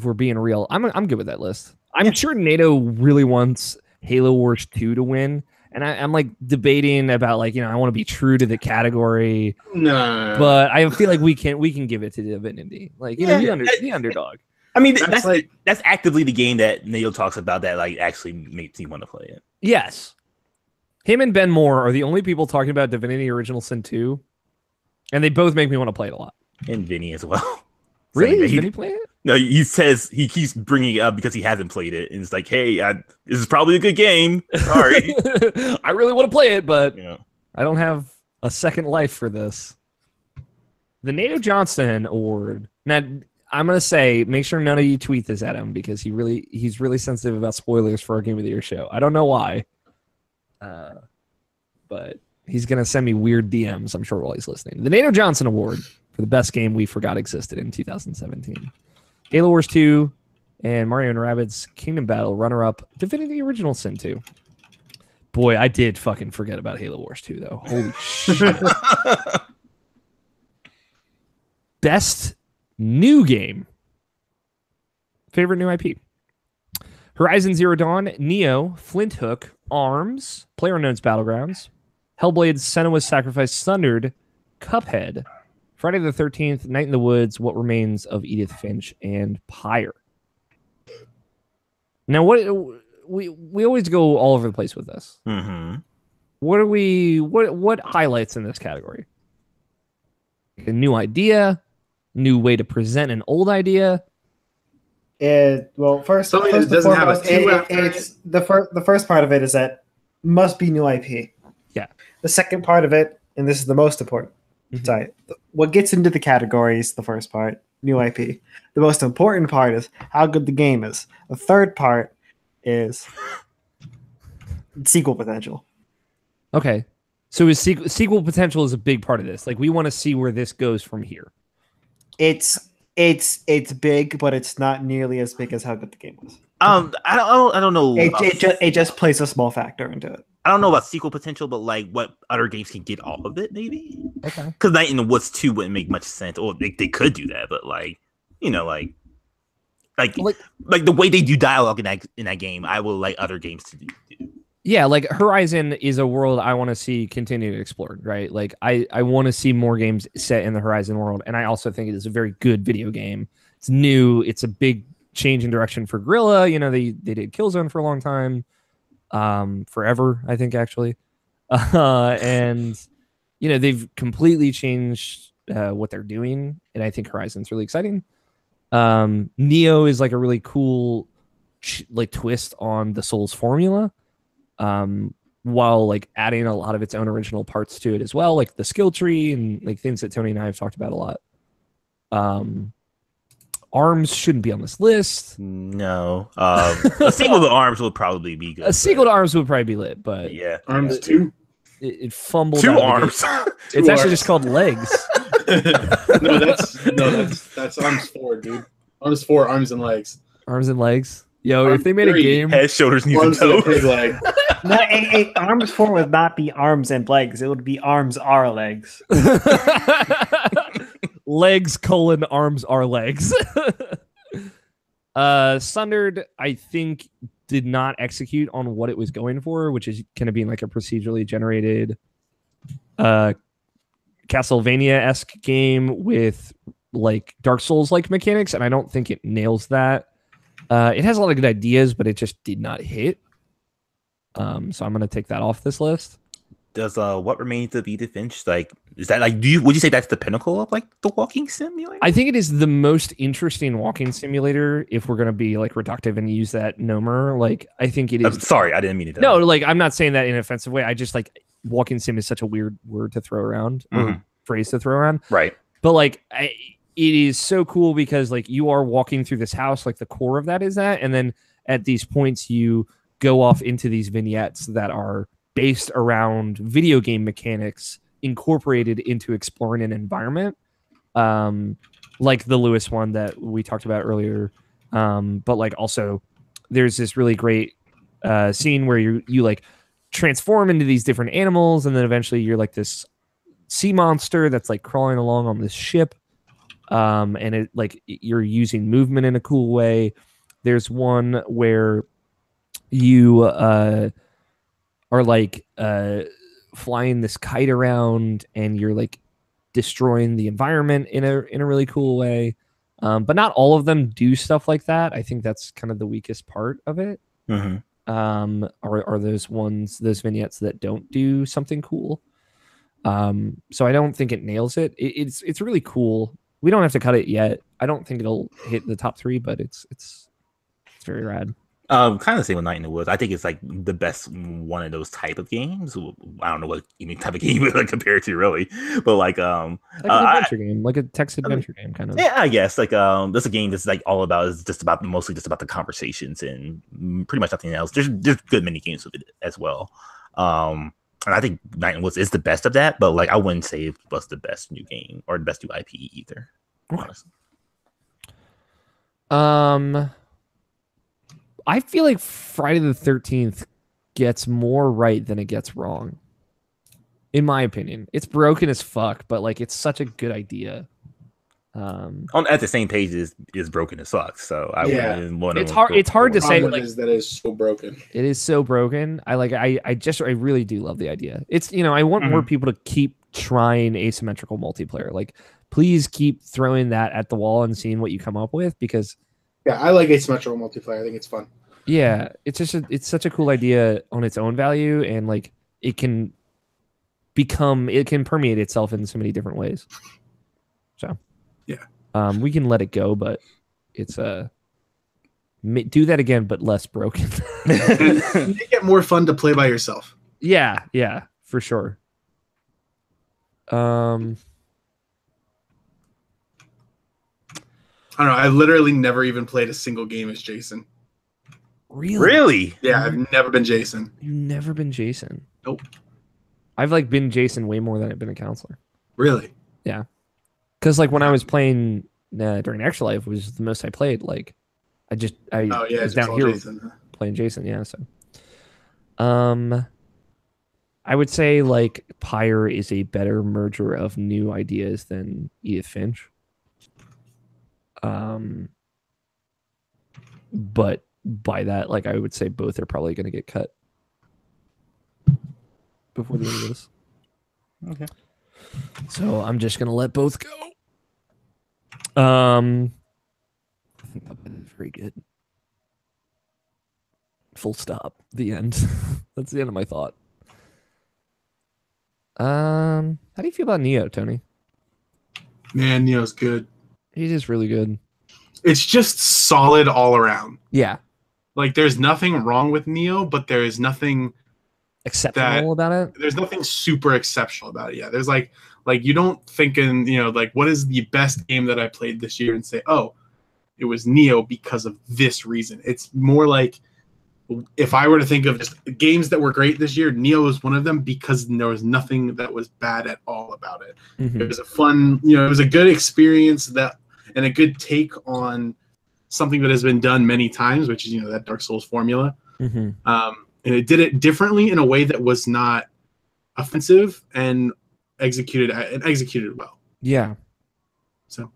we're being real. I'm good with that list. I'm sure Nato really wants Halo Wars 2 to win. And I'm like debating about like, I want to be true to the category. No. But I feel like we can give it to Divinity. Like, the underdog. I mean, that's actively the game that Neil talks about that like actually makes me want to play it. Yes. Him and Ben Moore are the only people talking about Divinity Original Sin 2. And they both make me want to play it a lot. And Vinny as well. Really? Is Vinny playing it? No, he says he keeps bringing it up because he hasn't played it. And it's like, hey, this is probably a good game. Sorry. I really want to play it, but yeah. I don't have a second life for this. The Nato Johnston Award. Now, I'm going to say, make sure none of you tweet this at him because he's really sensitive about spoilers for our Game of the Year show. I don't know why. But he's going to send me weird DMs, I'm sure, while he's listening. The Nato Johnston Award for the best game we forgot existed in 2017. Halo Wars 2 and Mario and Rabbids Kingdom Battle runner-up Divinity Original Sin 2. Boy, I did fucking forget about Halo Wars 2, though. Holy shit. Best new game. Favorite new IP. Horizon Zero Dawn, Neo, Flint Hook, ARMS, PlayerUnknown's Battlegrounds, Hellblade, Senua's Sacrifice, Sundered, Cuphead, Friday the 13th, Night in the Woods, What Remains of Edith Finch, and Pyre. Now, we always go all over the place with this. Mm-hmm. What highlights in this category? A new idea, new way to present an old idea. First the first part of it is that must be new IP. Yeah. The second part of it, and this is the most important. Sorry, what gets into the categories, the first part, new IP. The most important part is how good the game is. The third part is sequel potential. Okay. So sequel potential is a big part of this. Like, we want to see where this goes from here. It's big, but it's not nearly as big as how good the game was. I don't know. It just plays a small factor into it. I don't know about sequel potential, but like what other games can get off of it, maybe. Okay. Because Night in the Woods 2 wouldn't make much sense, or they could do that, but like the way they do dialogue in that game, I would like other games to do. Yeah, like Horizon is a world I want to see continue to explore, right? Like I want to see more games set in the Horizon world, and I also think it is a very good video game. It's new. It's a big change in direction for Guerrilla. You know, they did Killzone for a long time, forever, I think, actually. And, you know, they've completely changed what they're doing. And I think Horizon's really exciting. Neo is like a really cool like twist on the Souls formula, while like adding a lot of its own original parts to it as well, like the skill tree and like things that Tony and I have talked about a lot. Arms shouldn't be on this list. No. A sequel to Arms would probably be good. A sequel to Arms would probably be lit, but yeah. Arms 2? It fumbled. Two arms. It's actually just called Legs. no, that's Arms 4, dude. Arms 4, Arms and Legs. Arms and Legs. Yo, Arms if they made 3, a game, head, shoulders, knees, and Arms and a toes. pig leg. No, Arms 4 would not be arms and legs. It would be arms are legs. Legs : arms are legs. Sundered, I think, did not execute on what it was going for, which is going to be like a procedurally generated Castlevania-esque game with like Dark Souls-like mechanics, and I don't think it nails that. It has a lot of good ideas, but it just did not hit. So I'm going to take that off this list. Does What Remains of Edith Finch, like, is that like, would you say that's the pinnacle of like the walking simulator? I think it is the most interesting walking simulator, if we're going to be like reductive and use that nomer. Like, I think it is. I'm sorry, I didn't mean to. No, like, I'm not saying that in an offensive way. I just like walking sim is such a weird word to throw around, or phrase to throw around. Right. But like, it is so cool because like you are walking through this house, like the core of that is that. And then at these points, you go off into these vignettes that are based around video game mechanics incorporated into exploring an environment, like the Lewis one that we talked about earlier. But like also there's this really great scene where you like transform into these different animals, and then eventually you're like this sea monster that's like crawling along on this ship, and it like you're using movement in a cool way. There's one where you are like flying this kite around, and you're like destroying the environment in a really cool way. But not all of them do stuff like that. I think that's kind of the weakest part of it. Are those vignettes that don't do something cool. So I don't think it nails it. It's really cool. We don't have to cut it yet. I don't think it'll hit the top 3, but it's very rad. Kind of the same with Night in the Woods. I think it's like the best one of those type of games. I don't know what any type of game you would compare it to, really, but like an adventure game, like a text adventure game, kind of. Yeah, I guess like that's a game that's like all about is just about mostly just about the conversations and pretty much nothing else. There's good mini games with it as well. And I think Night in the Woods is the best of that, but like I wouldn't say it was the best new game or the best new IP either. Honestly. I feel like Friday the 13th gets more right than it gets wrong. In my opinion, it's broken as fuck, but like it's such a good idea. At the same page is broken as fuck. So I wouldn't want to. It's hard to say. Like, that is so broken. It is so broken. I really do love the idea. It's, you know, I want more people to keep trying asymmetrical multiplayer. Like, please keep throwing that at the wall and seeing what you come up with, because yeah, I like asymmetrical multiplayer. I think it's fun. Yeah, it's just it's such a cool idea on its own value, and like it can permeate itself in so many different ways. So yeah, we can let it go, but it's do that again, but less broken. Make it more fun to play by yourself. Yeah, for sure. I don't know. I literally never even played a single game as Jason. Really? Yeah, I've never been Jason. You've never been Jason? Nope. I've like been Jason way more than I've been a counselor. Really? Yeah. Because like when I was playing during Extra Life was the most I played. Like I was down here Jason, playing Jason. Yeah. So, I would say like Pyre is a better merger of new ideas than Edith Finch. But by that, like I would say both are probably going to get cut before the end of this. Okay. So I'm just going to let both go. Very good. Full stop. The end. That's the end of my thought. How do you feel about Neo, Tony? Man, Neo's good. He's just really good. It's just solid all around. Yeah. Like, there's nothing wrong with Neo, but there is nothing Exceptional about it. There's nothing super exceptional about it. Yeah, there's like you don't think in, like, what is the best game that I played this year and say, oh, it was Neo because of this reason. It's more like, if I were to think of just games that were great this year, Neo was one of them because there was nothing that was bad at all about it. Mm-hmm. It was a fun, it was a good experience and a good take on something that has been done many times, which is, that Dark Souls formula. Mm-hmm. And it did it differently in a way that was not offensive and executed well. Yeah. So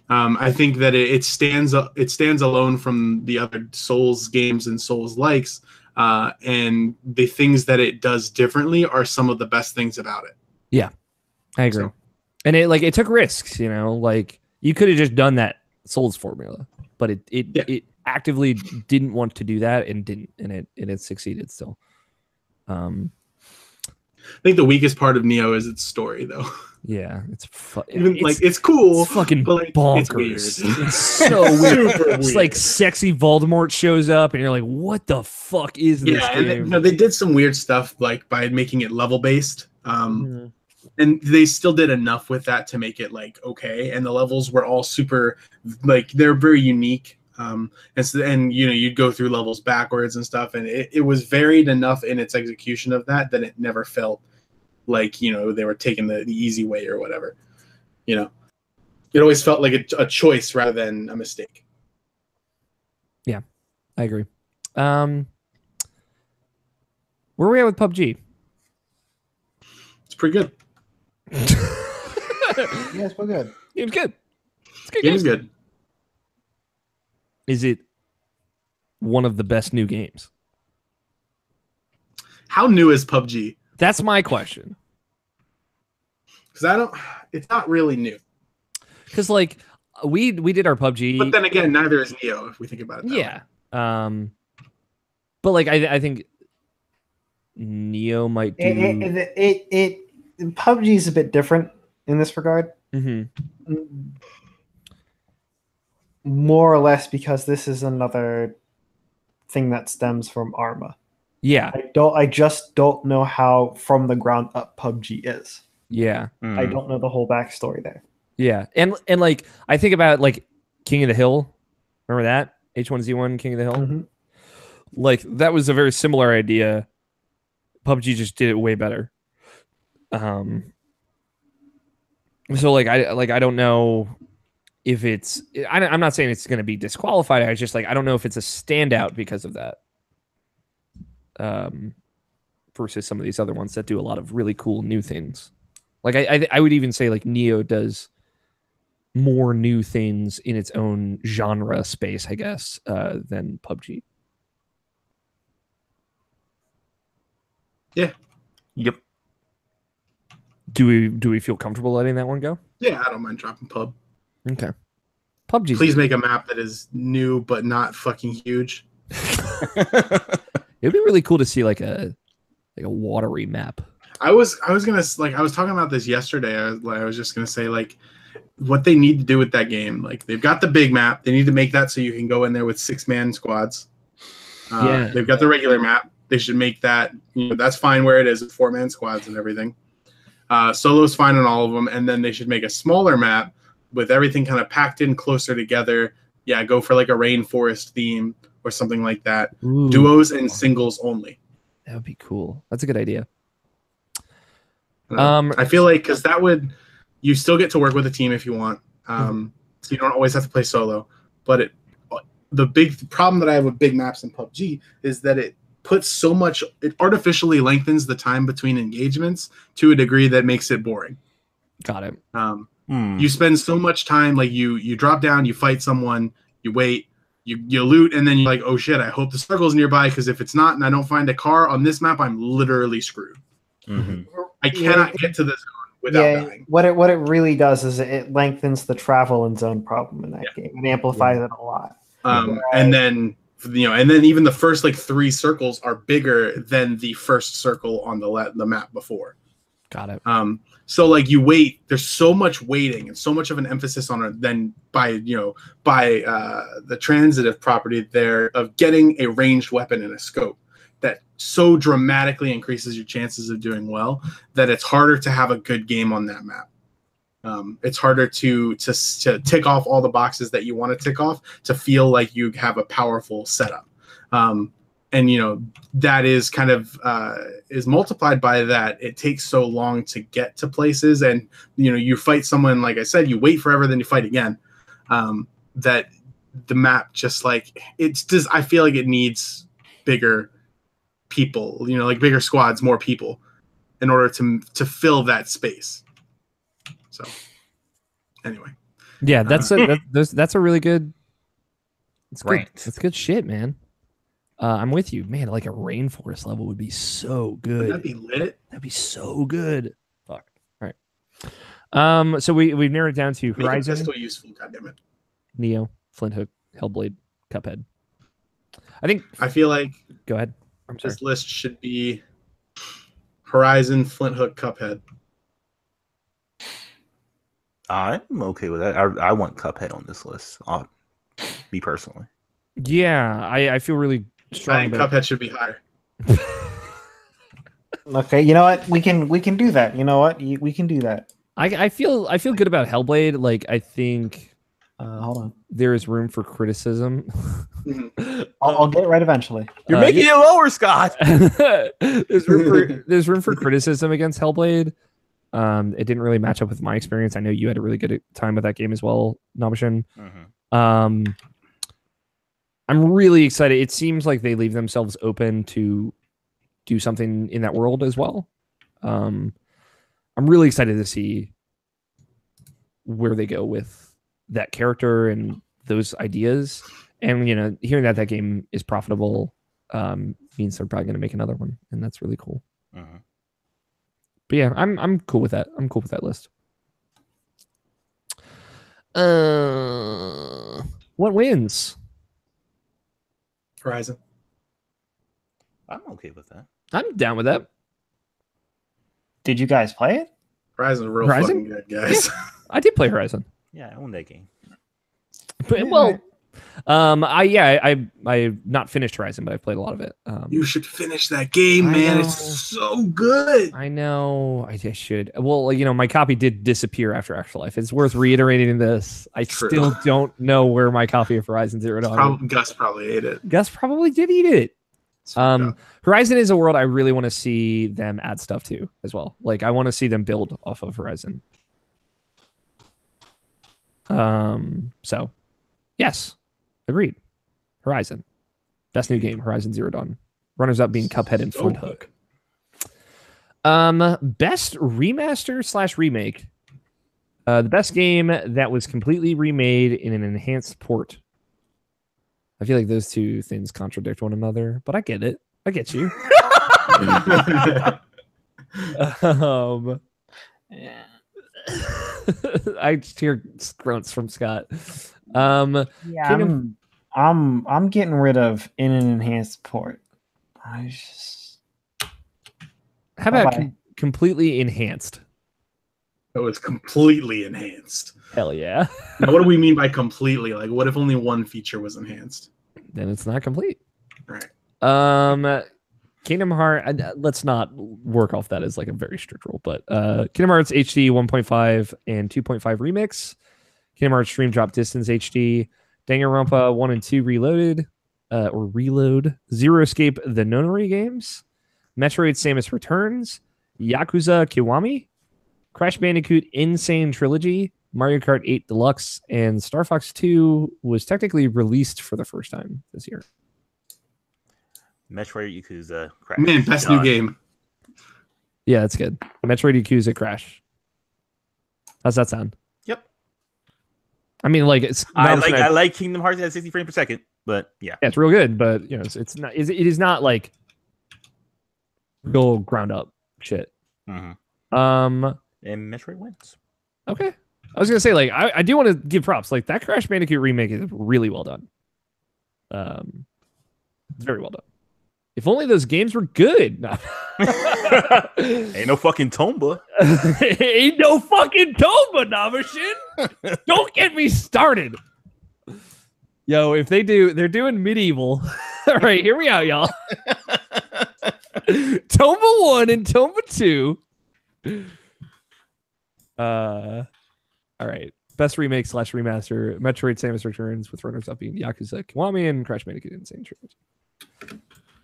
I think that it stands alone from the other Souls games and Souls likes, and the things that it does differently are some of the best things about it. Yeah, I agree. So, and it took risks, like you could have just done that Souls formula, but it actively didn't want to do that and didn't, and it succeeded still. I think the weakest part of Neo is its story, though. Yeah, it's cool. It's fucking bonkers. It's weird. It's so weird. Super It's weird. like sexy Voldemort shows up, and you're like, "What the fuck is this game?" And they did some weird stuff, like by making it level based. And they still did enough with that to make it like okay. And the levels were all super, like they're very unique. And you'd go through levels backwards and stuff, and it was varied enough in its execution of that it never felt like they were taking the easy way or whatever. It always felt like a choice rather than a mistake. Yeah, I agree. Where are we at with PUBG? It's pretty good. Yes, we're good. Game's good. It's good. Game's good. Is it one of the best new games? How new is PUBG? That's my question. Because it's not really new. Because like we did our PUBG, But then again, neither is Neo if we think about it. Yeah. But like I think Neo might do. PUBG is a bit different in this regard. Mm-hmm. More or less because this is another thing that stems from Arma. Yeah. I just don't know how from the ground up PUBG is. Yeah. I don't know the whole backstory there. Yeah. And like I think about like King of the Hill. Remember that? H1Z1 King of the Hill? Mm-hmm. Like that was a very similar idea. PUBG just did it way better. So like I don't know if it's I'm not saying it's going to be disqualified. I just like I don't know if it's a standout because of that. Versus some of these other ones that do a lot of really cool new things. Like I would even say like Neo does more new things in its own genre space, I guess, than PUBG. Yeah. Yep. Do we feel comfortable letting that one go? Yeah, I don't mind dropping pub. Okay. PUBG. Please make a map that is new but not fucking huge. It'd be really cool to see like a watery map. I was gonna I was talking about this yesterday. I was just gonna say like what they need to do with that game. Like they've got the big map. They need to make that so you can go in there with 6-man squads. Yeah. They've got the regular map. They should make that. That's fine where it is with 4-man squads and everything. Solo's fine on all of them, and then they should make a smaller map with everything kind of packed in closer together. Yeah, go for like a rainforest theme or something like that. Ooh. Duos and singles only. That would be cool. That's a good idea. I feel like because that would you still get to work with a team if you want, so you don't always have to play solo. But the big problem that I have with big maps in PUBG is that it artificially lengthens the time between engagements to a degree that makes it boring. Got it. You spend so much time, like you drop down, you fight someone, you wait, you loot, and then you're like, oh shit, I hope the circle's nearby, because if it's not and I don't find a car on this map, I'm literally screwed. Mm-hmm. I cannot get to this zone without dying. What it really does is it lengthens the travel and zone problem in that game and amplifies it a lot. And then even the first like 3 circles are bigger than the first circle on the map before. Got it. So like you wait, there's so much waiting and so much of an emphasis on it then by the transitive property there of getting a ranged weapon and a scope that so dramatically increases your chances of doing well that it's harder to have a good game on that map. It's harder to tick off all the boxes that you want to tick off to feel like you have a powerful setup. And that is kind of is multiplied by that it takes so long to get to places, and you fight someone, like I said, you wait forever, then you fight again. That the map just like I feel like it needs bigger people, like bigger squads, more people, in order to fill that space. So anyway, yeah, that's a really good. It's good. Rant. That's good shit, man. I'm with you, man. Like a rainforest level would be so good. That'd be lit. That'd be so good. Fuck. All right. So we've narrowed it down to Horizon, Make it still useful. Goddammit. Neo, Flint Hook, Hellblade, Cuphead. I feel like Go ahead. I'm sorry. this list should be Horizon, Flint Hook, Cuphead. I'm okay with that. I want Cuphead on this list. Me personally. Yeah, I feel really I strong. think about Cuphead should be higher. Okay, you know what? We can do that. You know what? We can do that. I feel good about Hellblade. Like I think Hold on. there is room for criticism. I'll get it right eventually. You're making it lower, Scott. there's room for criticism against Hellblade. It didn't really match up with my experience. I know you had a really good time with that game as well, Nabashin. Mm-hmm. I'm really excited. It seems like they leave themselves open to do something in that world as well. I'm really excited to see where they go with that character and those ideas. And hearing that game is profitable means they're probably going to make another one, and that's really cool. Mm-hmm. But yeah, I'm cool with that. I'm cool with that list. What wins? Horizon. I'm okay with that. I'm down with that. Did you guys play it? Horizon's real Horizon? fucking good, guys. I did play Horizon. Yeah, I own that game. But, Yeah, I not finished Horizon, but I've played a lot of it. You should finish that game, I man. know. It's so good. I know I should. Well, my copy did disappear after Actual Life. It's worth reiterating this. I True. still don't know where my copy of Horizon Zero Dawn. Gus probably ate it. Gus probably did eat it. It's fucked up. Horizon is a world I really want to see them add stuff to as well. Like I want to see them build off of Horizon. So yes, agreed. Horizon, best new game. Horizon Zero Dawn. Runners up being Cuphead and Flint Hook. Best remaster / remake. The best game that was completely remade in an enhanced port. I feel like those two things contradict one another, but I get it. I get you. Yeah. I just hear grunts from Scott. Yeah, Kingdom- I'm getting rid of in an enhanced port. How about Bye-bye. completely enhanced? It was completely enhanced. Hell yeah. Now, what do we mean by completely? Like, what if only one feature was enhanced? Then it's not complete. Right. Kingdom Hearts. Let's not work off that as like a very strict rule, but Kingdom Hearts HD 1.5 and 2.5 remix, Kingdom Hearts Stream Drop Distance HD, Danganronpa 1 and 2 Reloaded, or Reload, Zero Escape the Nonary games, Metroid Samus Returns, Yakuza Kiwami, Crash Bandicoot Insane Trilogy, Mario Kart 8 Deluxe, and Star Fox 2 was technically released for the first time this year. Metroid, Yakuza, Crash. Man, best Done. new game. Yeah, that's good. Metroid Yakuza Crash. How's that sound? Yep. I mean, like it's. I like Kingdom Hearts at 60 frames per second, but yeah. Yeah, it's real good, but it's not. It is not like real ground up shit. Mm-hmm. And Metroid wins. Okay. I was gonna say, like, I do want to give props. Like that Crash Bandicoot remake is really well done. It's very well done. If only those games were good. No. Ain't no fucking Tomba. Ain't no fucking Tomba, Namashin. Don't get me started. Yo, if they're doing medieval. All right, hear me out, y'all. Tomba 1 and Tomba 2. All right. Best remake / remaster, Metroid Samus Returns, with runners-up being Yakuza Kiwami and Crash Bandicoot Insane Trilogy.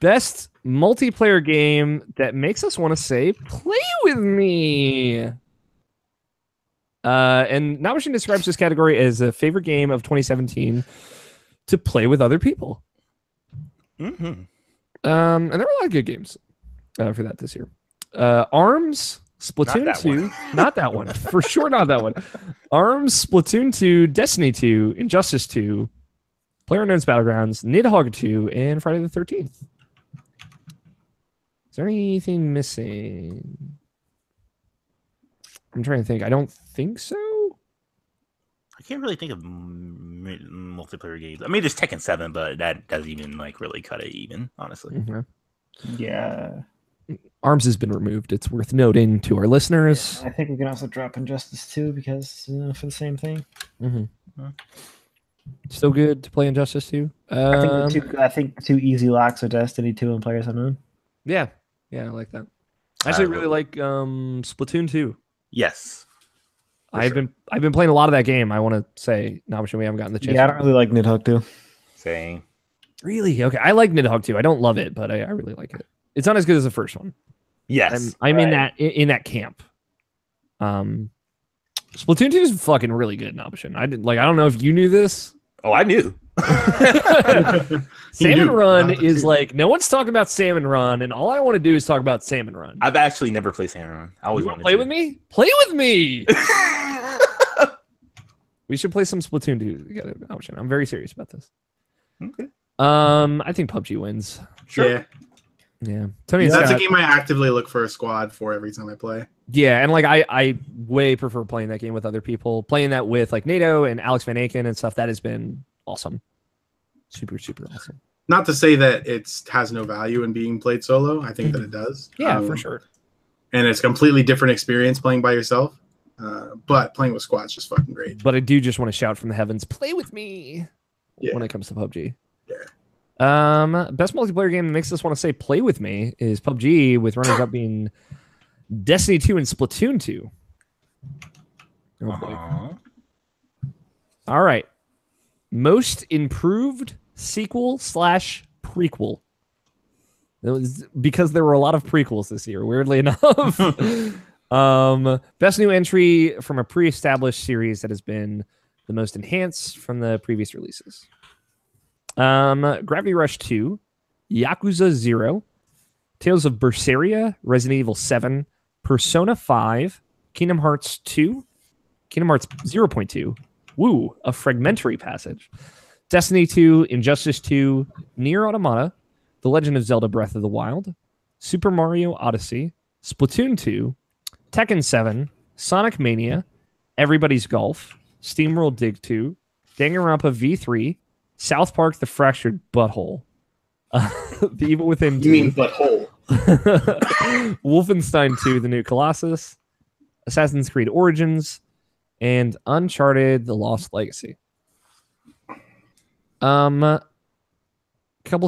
Best multiplayer game that makes us want to say, play with me. And Namashin describes this category as a favorite game of 2017 to play with other people. Mm-hmm. And there were a lot of good games for that this year. ARMS, Splatoon 2. Not that one. For sure not that one. ARMS, Splatoon 2, Destiny 2, Injustice 2, PlayerUnknown's Battlegrounds, Nidhogg 2, and Friday the 13th. Is there anything missing? I'm trying to think. I don't think so. I can't really think of multiplayer games. I mean, there's Tekken 7, but that doesn't even like really cut it even, honestly. Mm-hmm. Yeah. ARMS has been removed. It's worth noting to our listeners. I think we can also drop Injustice 2 because for the same thing. Mm-hmm. Still good to play Injustice 2. I think 2 easy locks are Destiny 2 and Players Unknown. Yeah, I like that. I actually really like Splatoon 2. Yes. I've been playing a lot of that game. I want to say, Namashin, we haven't gotten the chance. Yeah, I don't really like Nidhogg 2. Same. Really? Okay, I like Nidhogg 2. I don't love it, but I really like it. It's not as good as the first one. Yes. I'm in that camp. Splatoon 2 is fucking really good, Namashin. I don't know if you knew this. Oh, I knew. Salmon Run is like, no one's talking about Salmon Run, and all I want to do is talk about Salmon Run. I've actually never played Salmon Run. I always want to play with me. Play with me. We should play some Splatoon 2 together. I'm very serious about this. Okay. I think PUBG wins. Sure. Yeah. Tony, that's a game I actively look for a squad for every time I play. Yeah, and like I way prefer playing that game with other people. Playing that with like Nato and Alex Van Aken and stuff, that has been awesome. Super, super awesome. Not to say that it has no value in being played solo. I think that it does. Yeah, for sure. And it's a completely different experience playing by yourself. But playing with squads is just fucking great. But I do just want to shout from the heavens, play with me when it comes to PUBG. Yeah. Best multiplayer game that makes us want to say play with me is PUBG, with runners up being Destiny 2 and Splatoon 2. Oh boy. All right. Most improved sequel / prequel. It was because there were a lot of prequels this year, weirdly enough. Best new entry from a pre-established series that has been the most enhanced from the previous releases. Gravity Rush 2, Yakuza 0, Tales of Berseria, Resident Evil 7, Persona 5, Kingdom Hearts 2, Kingdom Hearts 0.2, Woo, A Fragmentary Passage, Destiny 2, Injustice 2, Nier Automata, The Legend of Zelda Breath of the Wild, Super Mario Odyssey, Splatoon 2, Tekken 7, Sonic Mania, Everybody's Golf, SteamWorld Dig 2, Danganronpa V3, South Park: The Fractured Butthole, The Evil Within 2. You mean butthole? Wolfenstein 2: The New Colossus, Assassin's Creed Origins, and Uncharted: The Lost Legacy. Couple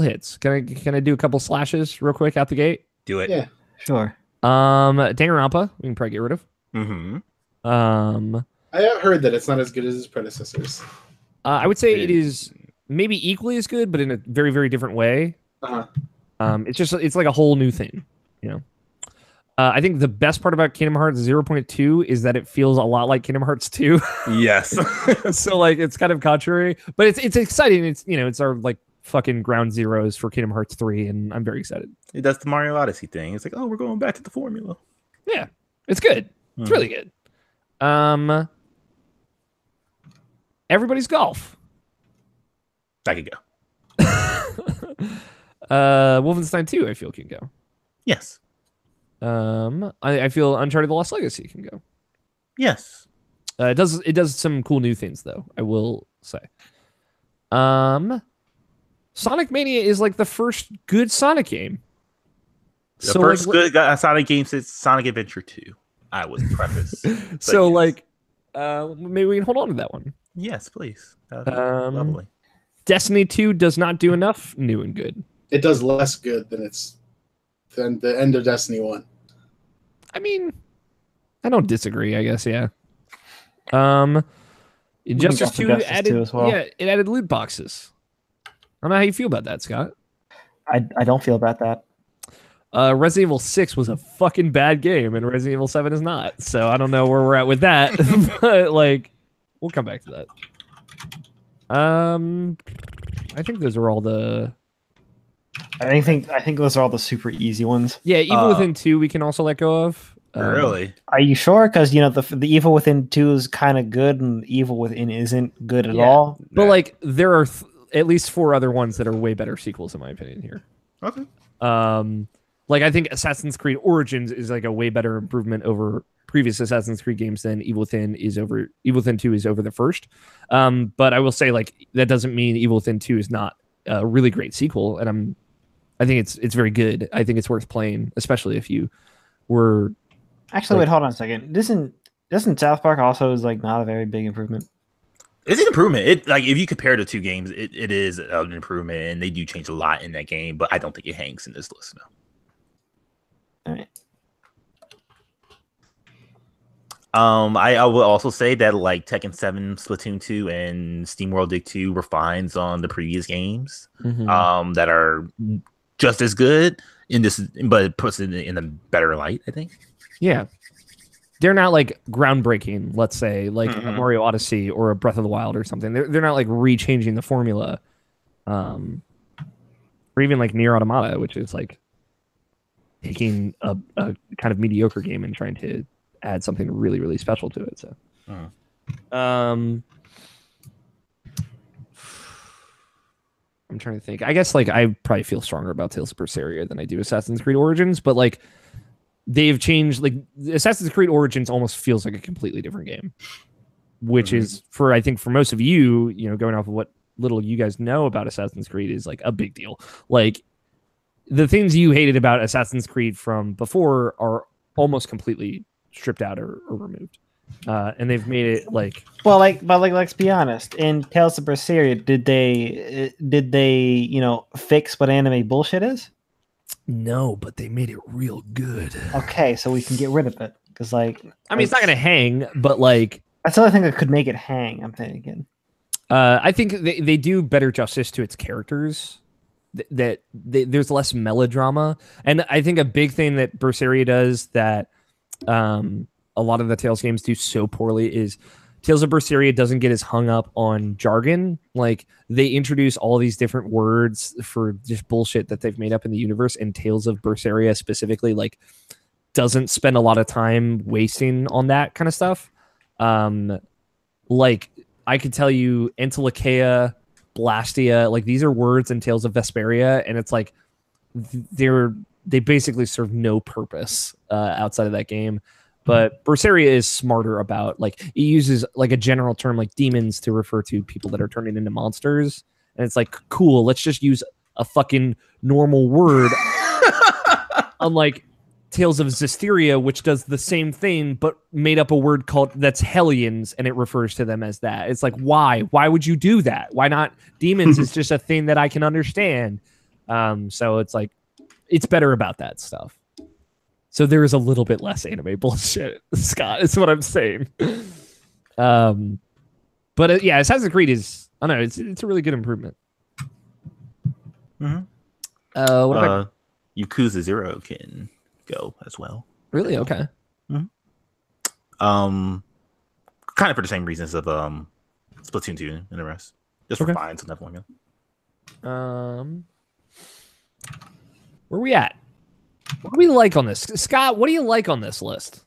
hits. Can I do a couple slashes real quick out the gate? Do it. Yeah, sure. Danganronpa, we can probably get rid of. Mm-hmm. I have heard that it's not as good as its predecessors. I would say it is maybe equally as good, but in a very, very different way. It's like a whole new thing, you know. I think the best part about Kingdom Hearts 0.2 is that it feels a lot like Kingdom Hearts 2. Yes. So like it's kind of contrary, but it's exciting. It's our like fucking ground zeros for Kingdom Hearts 3, and I'm very excited. It does the Mario Odyssey thing. It's like, oh, we're going back to the formula. Yeah, it's good. It's really good. Everybody's Golf. I could go. Wolfenstein 2, I feel can go. Yes. I feel Uncharted: The Lost Legacy can go. Yes. It does some cool new things though, I will say. Sonic Mania is like the first good Sonic game. The first good Sonic game since Sonic Adventure 2. I would preface. So yes. maybe we can hold on to that one. Yes, please. That'd be lovely. Destiny 2 does not do enough new and good. It does less good than the end of Destiny 1. I mean, I don't disagree, I guess, yeah. Justice 2 added as well. Yeah, it added loot boxes. I don't know how you feel about that, Scott. I don't feel about that. Resident Evil 6 was a fucking bad game, and Resident Evil 7 is not. So I don't know where we're at with that, but like, we'll come back to that. I think those are all the. I think those are all the super easy ones. Yeah, Evil Within 2 we can also let go of. Really? Are you sure? Because the Evil Within 2 is kind of good, and Evil Within isn't good at all. But like, there are at least 4 other ones that are way better sequels, in my opinion. Here. Okay. Like I think Assassin's Creed Origins is like a way better improvement over previous Assassin's Creed games than Evil Within 2 is over the first. But I will say, like, that doesn't mean Evil Within 2 is not a really great sequel, and I think it's very good. I think it's worth playing, especially if you were. Actually, wait, hold on a second. Doesn't South Park also is like not a very big improvement? It's an improvement. It like if you compare the two games, it is an improvement, and they do change a lot in that game. But I don't think it hangs in this list now. All right. I will also say that like Tekken 7, Splatoon 2, and SteamWorld Dig 2 refines on the previous games that are just as good in this, but it puts it in a better light, I think. Yeah. They're not like groundbreaking, let's say, like a Mario Odyssey or a Breath of the Wild or something. They're not like rechanging the formula. Or even like Nier Automata, which is like taking a kind of mediocre game and trying to add something really, really special to it. So, I'm trying to think. I guess like I probably feel stronger about Tales of Berseria than I do Assassin's Creed Origins, but like they've changed. Like Assassin's Creed Origins almost feels like a completely different game, which is I think for most of you, going off of what little you guys know about Assassin's Creed is like a big deal. Like the things you hated about Assassin's Creed from before are almost completely stripped out or removed, and they've made it like. Well, but let's be honest. In Tales of Berseria, did they fix what anime bullshit is? No, but they made it real good. Okay, so we can get rid of it because it's not gonna hang, but like that's the only thing that could make it hang. I'm thinking. I think they do better justice to its characters. There's less melodrama, and I think a big thing that Berseria does that a lot of the Tales games do so poorly is Tales of Berseria doesn't get as hung up on jargon. Like they introduce all these different words for just bullshit that they've made up in the universe, and Tales of Berseria specifically like doesn't spend a lot of time wasting on that kind of stuff. Like I could tell you Entelechea, Blastia, like these are words in Tales of Vesperia, and it's like they basically serve no purpose outside of that game. But Berseria is smarter about like it uses like a general term like demons to refer to people that are turning into monsters, and it's like cool. Let's just use a fucking normal word, unlike Tales of Zestiria, which does the same thing but made up a word called that's Hellions, and it refers to them as that. It's like why would you do that? Why not? Demons is just a thing that I can understand. So it's like it's better about that stuff. So there is a little bit less anime bullshit, Scott, is what I'm saying. But yeah, Assassin's Creed is, I don't know, it's a really good improvement. What about Yakuza 0 can go as well. Really? Okay. Kind of for the same reasons of Splatoon 2 and the rest. Just refines on that formula. Where are we at? What do we like on this? Scott, what do you like on this list?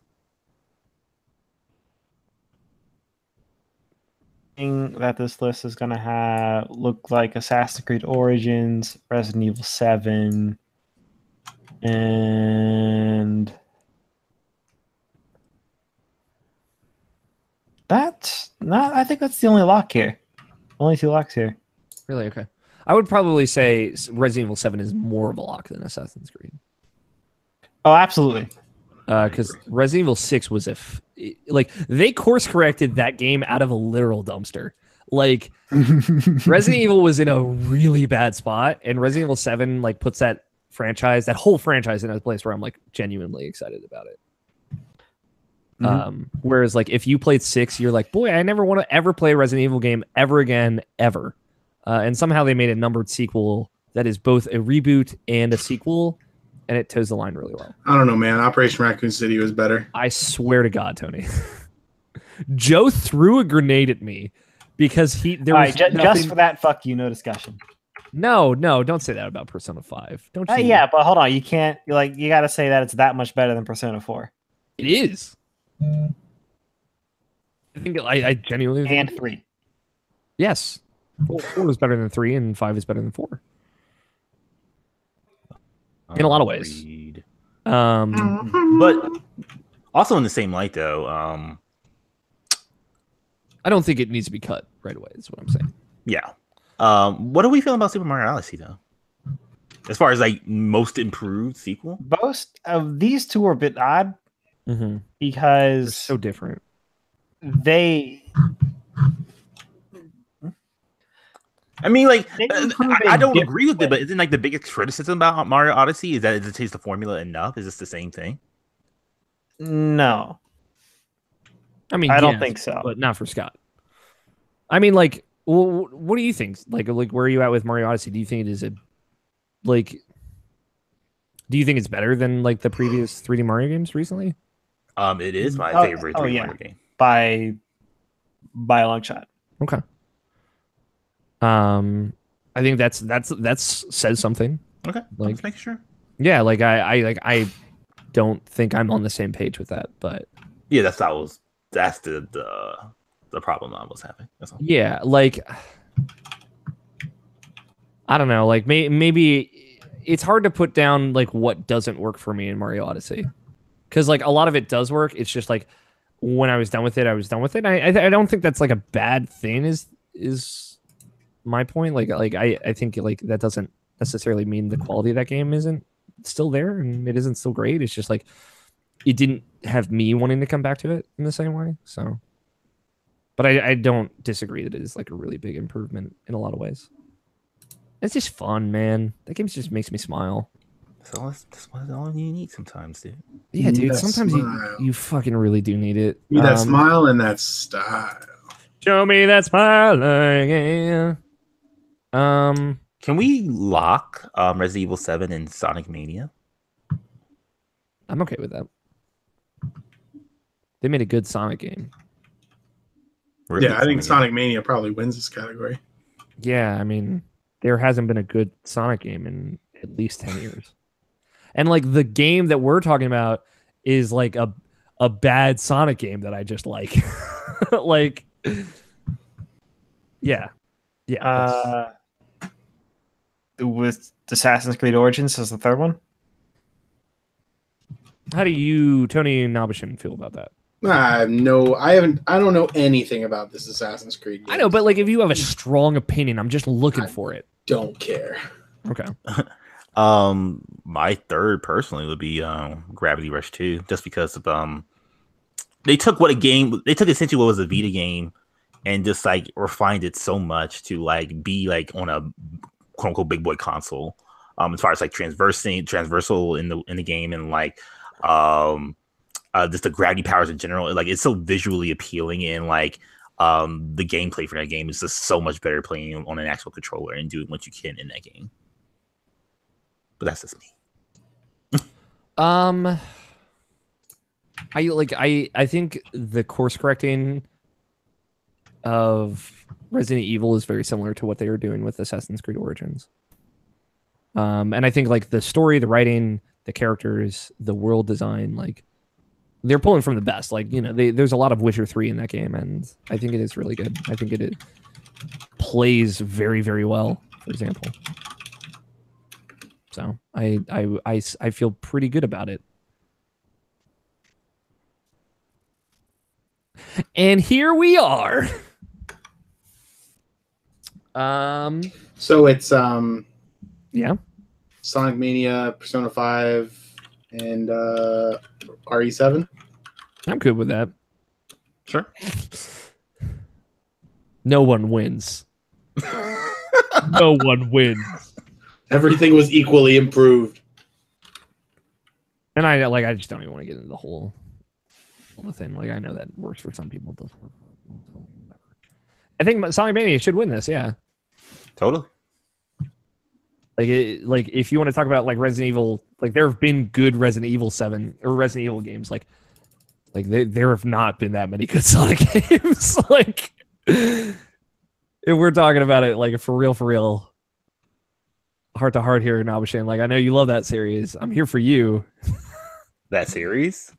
That this list is going to look like Assassin's Creed Origins, Resident Evil 7, and that's not. I think that's the only lock here. Only 2 locks here. Really? Okay. I would probably say Resident Evil 7 is more of a lock than Assassin's Creed. Oh, absolutely. Because Resident Evil 6 was like they course corrected that game out of a literal dumpster. Like Resident Evil was in a really bad spot, and Resident Evil 7 like puts that whole franchise in a place where I'm like genuinely excited about it. Whereas like if you played 6, you're like, boy, I never want to ever play a Resident Evil game ever again, ever. And somehow they made a numbered sequel that is both a reboot and a sequel, and it toes the line really well. I don't know, man. Operation Raccoon City was better. I swear to God, Tony. Joe threw a grenade at me because just for that, fuck you, no discussion. No, don't say that about Persona 5. Don't you? Yeah, but hold on, you can't you got to say that it's that much better than Persona 4. It is. I think I genuinely and 3. Yes. 4 is better than 3, and 5 is better than 4. In a lot of ways. But also in the same light, though, I don't think it needs to be cut right away, is what I'm saying. Yeah. What do we feel about Super Mario Odyssey, though? As far as like most improved sequel? Most of these two are a bit odd because they're so different. I mean, like, I don't agree with it, but isn't like the biggest criticism about Mario Odyssey is that it takes the formula enough? Is this the same thing? No. I mean, I don't think so, but not for Scott. I mean, like, what do you think? Like, where are you at with Mario Odyssey? Do you think it is do you think it's better than like the previous 3D Mario games recently? It is my favorite 3D Mario game by a long shot. Okay. I think that's says something. Okay, like, just making sure. Yeah, like I don't think I'm on the same page with that, but yeah, that's the problem I was having. That's all. Yeah, like I don't know, like maybe it's hard to put down like what doesn't work for me in Mario Odyssey, because like a lot of it does work. It's just like when I was done with it, I was done with it. I don't think that's like a bad thing. Is my point. Like I think like that doesn't necessarily mean the quality of that game isn't still there and it isn't still great. It's just like it didn't have me wanting to come back to it in the same way. So, but I don't disagree that it is like a really big improvement in a lot of ways. It's just fun, man. That game just makes me smile. So that's all you need sometimes, dude. Yeah, dude. Sometimes you fucking really do need it. Need that smile and that style. Show me that smile again. Can we lock Resident Evil 7 and Sonic Mania? I'm okay with that. They made a good Sonic game. Really I think Sonic Mania probably wins this category. Yeah, I mean, there hasn't been a good Sonic game in at least 10 years. And like the game that we're talking about is like a bad Sonic game that I just like. Like, yeah. With Assassin's Creed Origins as the third one. How do you, Tony Nabashin, feel about that? I don't know anything about this Assassin's Creed game. I know, but like if you have a strong opinion, I'm just looking for it. Don't care. Okay. My third personally would be Gravity Rush 2, just because of they took essentially what was a Vita game and just like refined it so much to like be like on a quote unquote big boy console. As far as like transversal in the game and like just the gravity powers in general, like it's so visually appealing and like the gameplay for that game is just so much better playing on an actual controller and doing what you can in that game. But that's just me. I think the course correcting of Resident Evil is very similar to what they were doing with Assassin's Creed Origins. And I think like the story, the writing, the characters, the world design, like they're pulling from the best. Like, you know, there's a lot of Witcher 3 in that game, and I think it is really good. I think it plays very, very well, for example. So I feel pretty good about it. And here we are. So it's Yeah. Sonic Mania, Persona 5, and RE7. I'm good with that. Sure. No one wins. No one wins. Everything was equally improved. And I just don't even want to get into the whole thing. Like, I know that works for some people. I think Sonic Mania should win this. Yeah. Totally. Like if you want to talk about like Resident Evil, like there have been good Resident Evil 7 or Resident Evil games. Like there have not been that many good Sonic games. Like if we're talking about it, like for real, heart to heart here, Nabashan. Like I know you love that series. I'm here for you. That series?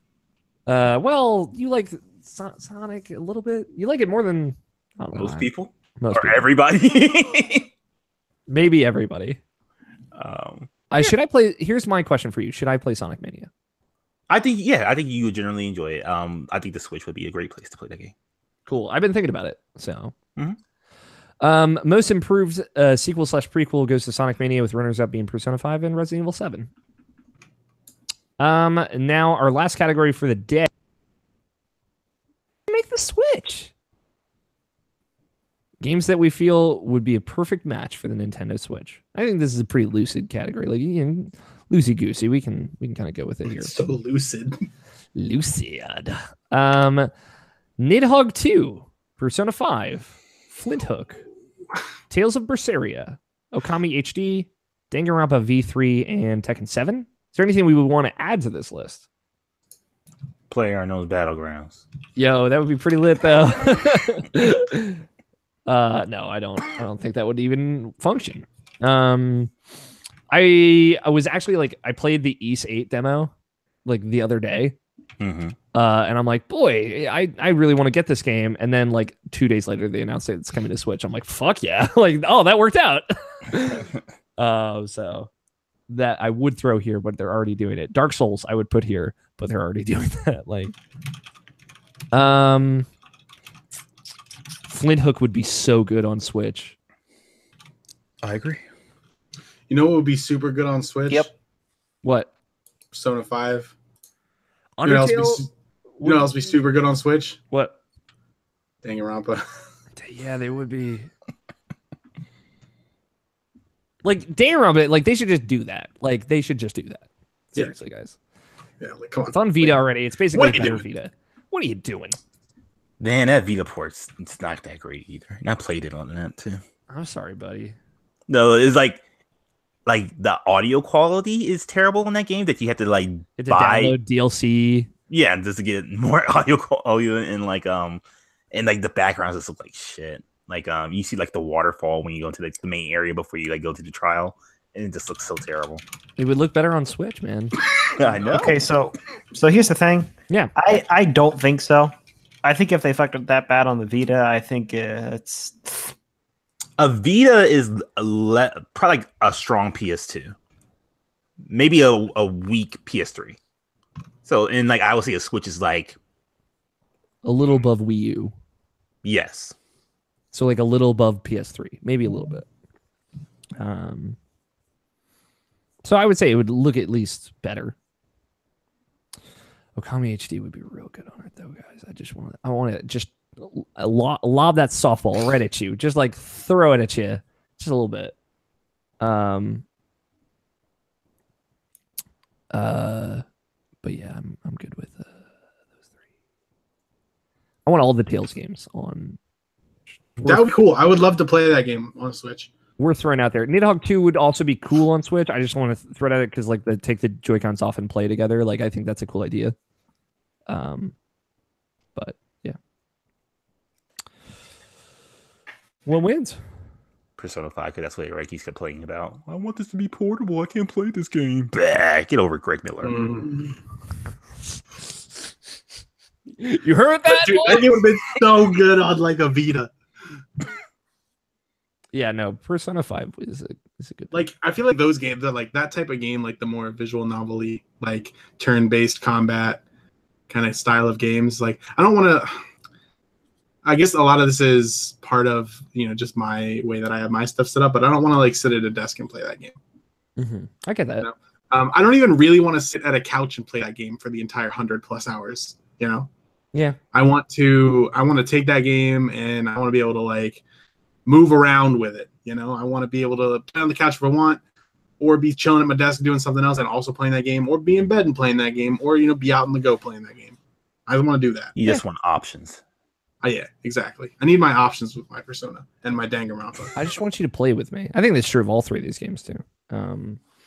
Well, you like Sonic a little bit. You like it more than Most people? Most or people. everybody? Maybe everybody. Should I play? Here's my question for you: should I play Sonic Mania? I think you would generally enjoy it. I think the Switch would be a great place to play that game. Cool. I've been thinking about it. So, Mhm. Most improved sequel / prequel goes to Sonic Mania, with runners up being Persona 5 and Resident Evil 7. Now our last category for the day: make the Switch. Games that we feel would be a perfect match for the Nintendo Switch. I think this is a pretty lucid category. Like, loosey goosey. We can kind of go with it here. It's so lucid. Lucid. Nidhogg 2, Persona 5, Flint Hook, Tales of Berseria, Okami HD, Danganronpa V3, and Tekken 7. Is there anything we would want to add to this list? PlayerUnknown's Battlegrounds. Yo, that would be pretty lit, though. No, I don't think that would even function. I was actually like, I played the Ys 8 demo like the other day. Mm-hmm. And I'm like, boy, I really want to get this game. And then like 2 days later, they announced it's coming to Switch. I'm like, fuck yeah. Like, oh, that worked out. So that I would throw here, but they're already doing it. Dark Souls, I would put here, but they're already doing that. Like, Flint Hook would be so good on Switch. I agree. You know what would be super good on Switch? Yep. What? Persona 5. Undertale? You know what else be super good on Switch? What? Danganronpa. Yeah, they would be. Like, Danganronpa, like, they should just do that. Like, they should just do that. Seriously, guys. Yeah, like, come on. It's on Vita already. It's basically What are you better doing? Vita. What are you doing? Man, that Vita port's it's not that great either. And I played it on that too. I'm sorry, buddy. No, it's like the audio quality is terrible in that game that you have to like It's a buy download DLC. Yeah, just to get more audio and like the backgrounds just look like shit. Like you see like the waterfall when you go into like the main area before you like go to the trial, and it just looks so terrible. It would look better on Switch, man. I know. Okay, so here's the thing. Yeah. I don't think so. I think if they fucked up that bad on the Vita, I think it's A Vita is probably like a strong PS2, maybe a weak PS3. So, and like I would say a Switch is like A little above Wii U. yes. So like a little above PS3, maybe a little bit. So I would say it would look at least better. Okami HD would be real good on it, though, guys. I want to just lob that softball right at you, just like throw it at you, just a little bit. But yeah, I'm good with those three. I want all the Tales games on. That would be cool. I would love to play that game on Switch. We're throwing out there. Nidhogg 2 would also be cool on Switch. I just want to throw it at it because like take the Joy-Cons off and play together. Like I think that's a cool idea. But yeah. What wins? Persona 5, because that's what Reiki's complaining about. I want this to be portable. I can't play this game. Bah, get over it, Greg Miller. You heard that? Dude, that game would have been so good on like a Vita. Yeah, no. Persona 5 is a good. Like I feel like those games are like that type of game, like the more visual novel-y, like turn-based combat kind of style of games. Like I don't want to. I guess a lot of this is part of, just my way that I have my stuff set up, but I don't want to like sit at a desk and play that game. Mm-hmm. I get that. You know? I don't even really want to sit at a couch and play that game for the entire 100+ hours. Yeah. I want to take that game and I want to be able to like move around with it. I want to be able to play on the couch if I want, or be chilling at my desk doing something else and also playing that game, or be in bed and playing that game, or be out on the go playing that game. I want to do that. You just want options. Yeah, exactly. I need my options with my Persona and my Danganronpa. I just want you to play with me. I think that's true of all 3 of these games too.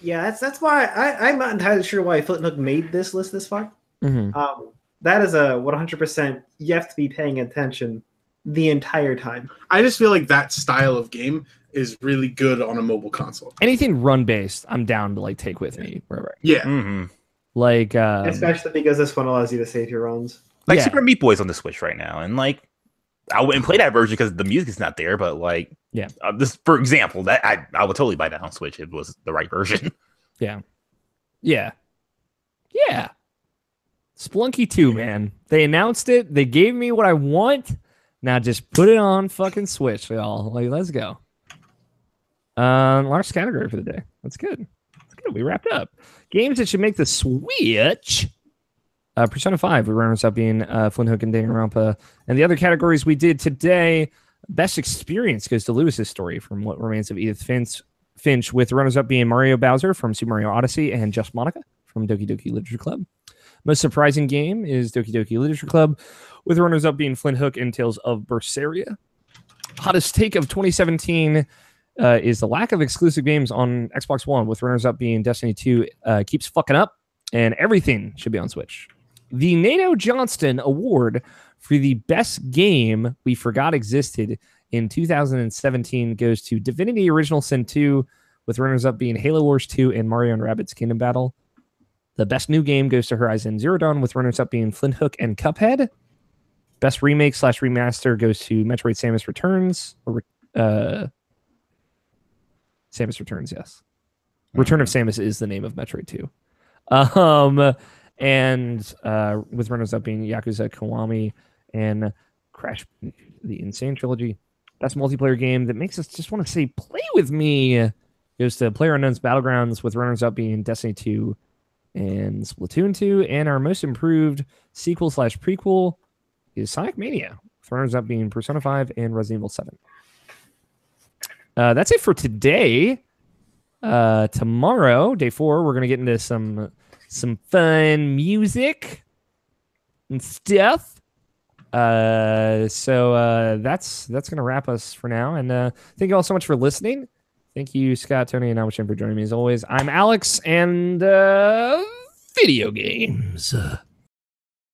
Yeah, that's why I'm not entirely sure why Footnook made this list this far. Mm-hmm. That is a 100%. You have to be paying attention the entire time. I just feel like that style of game is really good on a mobile console. Anything run based, I'm down to like take with me wherever. Yeah. Mm-hmm. Like, especially because this one allows you to save your runs. Like Super Meat Boy's on the Switch right now, and like I wouldn't play that version because the music's not there. But like, this for example, that I would totally buy that on Switch. It was the right version. Yeah. Splunky 2, man. They announced it. They gave me what I want. Now just put it on fucking Switch, y'all. Like, let's go. Last category for the day. That's good. We wrapped up. Games that should make the Switch. Persona 5, we runners up being Flint Hook and Danganronpa. And the other categories we did today, best experience goes to Lewis's story from What Remains of Edith Finch, with runners up being Mario Bowser from Super Mario Odyssey and Just Monica from Doki Doki Literature Club. Most surprising game is Doki Doki Literature Club, with runners up being Flint Hook and Tales of Berseria. Hottest take of 2017 is the lack of exclusive games on Xbox One, with runners up being Destiny 2 keeps fucking up, and everything should be on Switch. The Nato Johnston Award for the best game we forgot existed in 2017 goes to Divinity Original Sin 2, with runners up being Halo Wars 2 and Mario & Rabbids Kingdom Battle. The best new game goes to Horizon Zero Dawn, with runners up being Flint Hook and Cuphead. Best remake / remaster goes to Metroid Samus Returns. Samus Returns, yes. Return of Samus is the name of Metroid 2. And with runners up being Yakuza Kiwami and Crash the Insane Trilogy. Best multiplayer game that makes us just want to say play with me goes to PlayerUnknown's Battlegrounds, with runners up being Destiny 2 and Splatoon 2. And our most improved sequel / prequel is Sonic Mania, with runners up being Persona 5 and Resident Evil 7. That's it for today. Tomorrow, day 4, we're going to get into some fun music and stuff. So that's going to wrap us for now. And thank you all so much for listening. Thank you, Scott, Tony, and Alwichin for joining me as always. I'm Alex, and video games.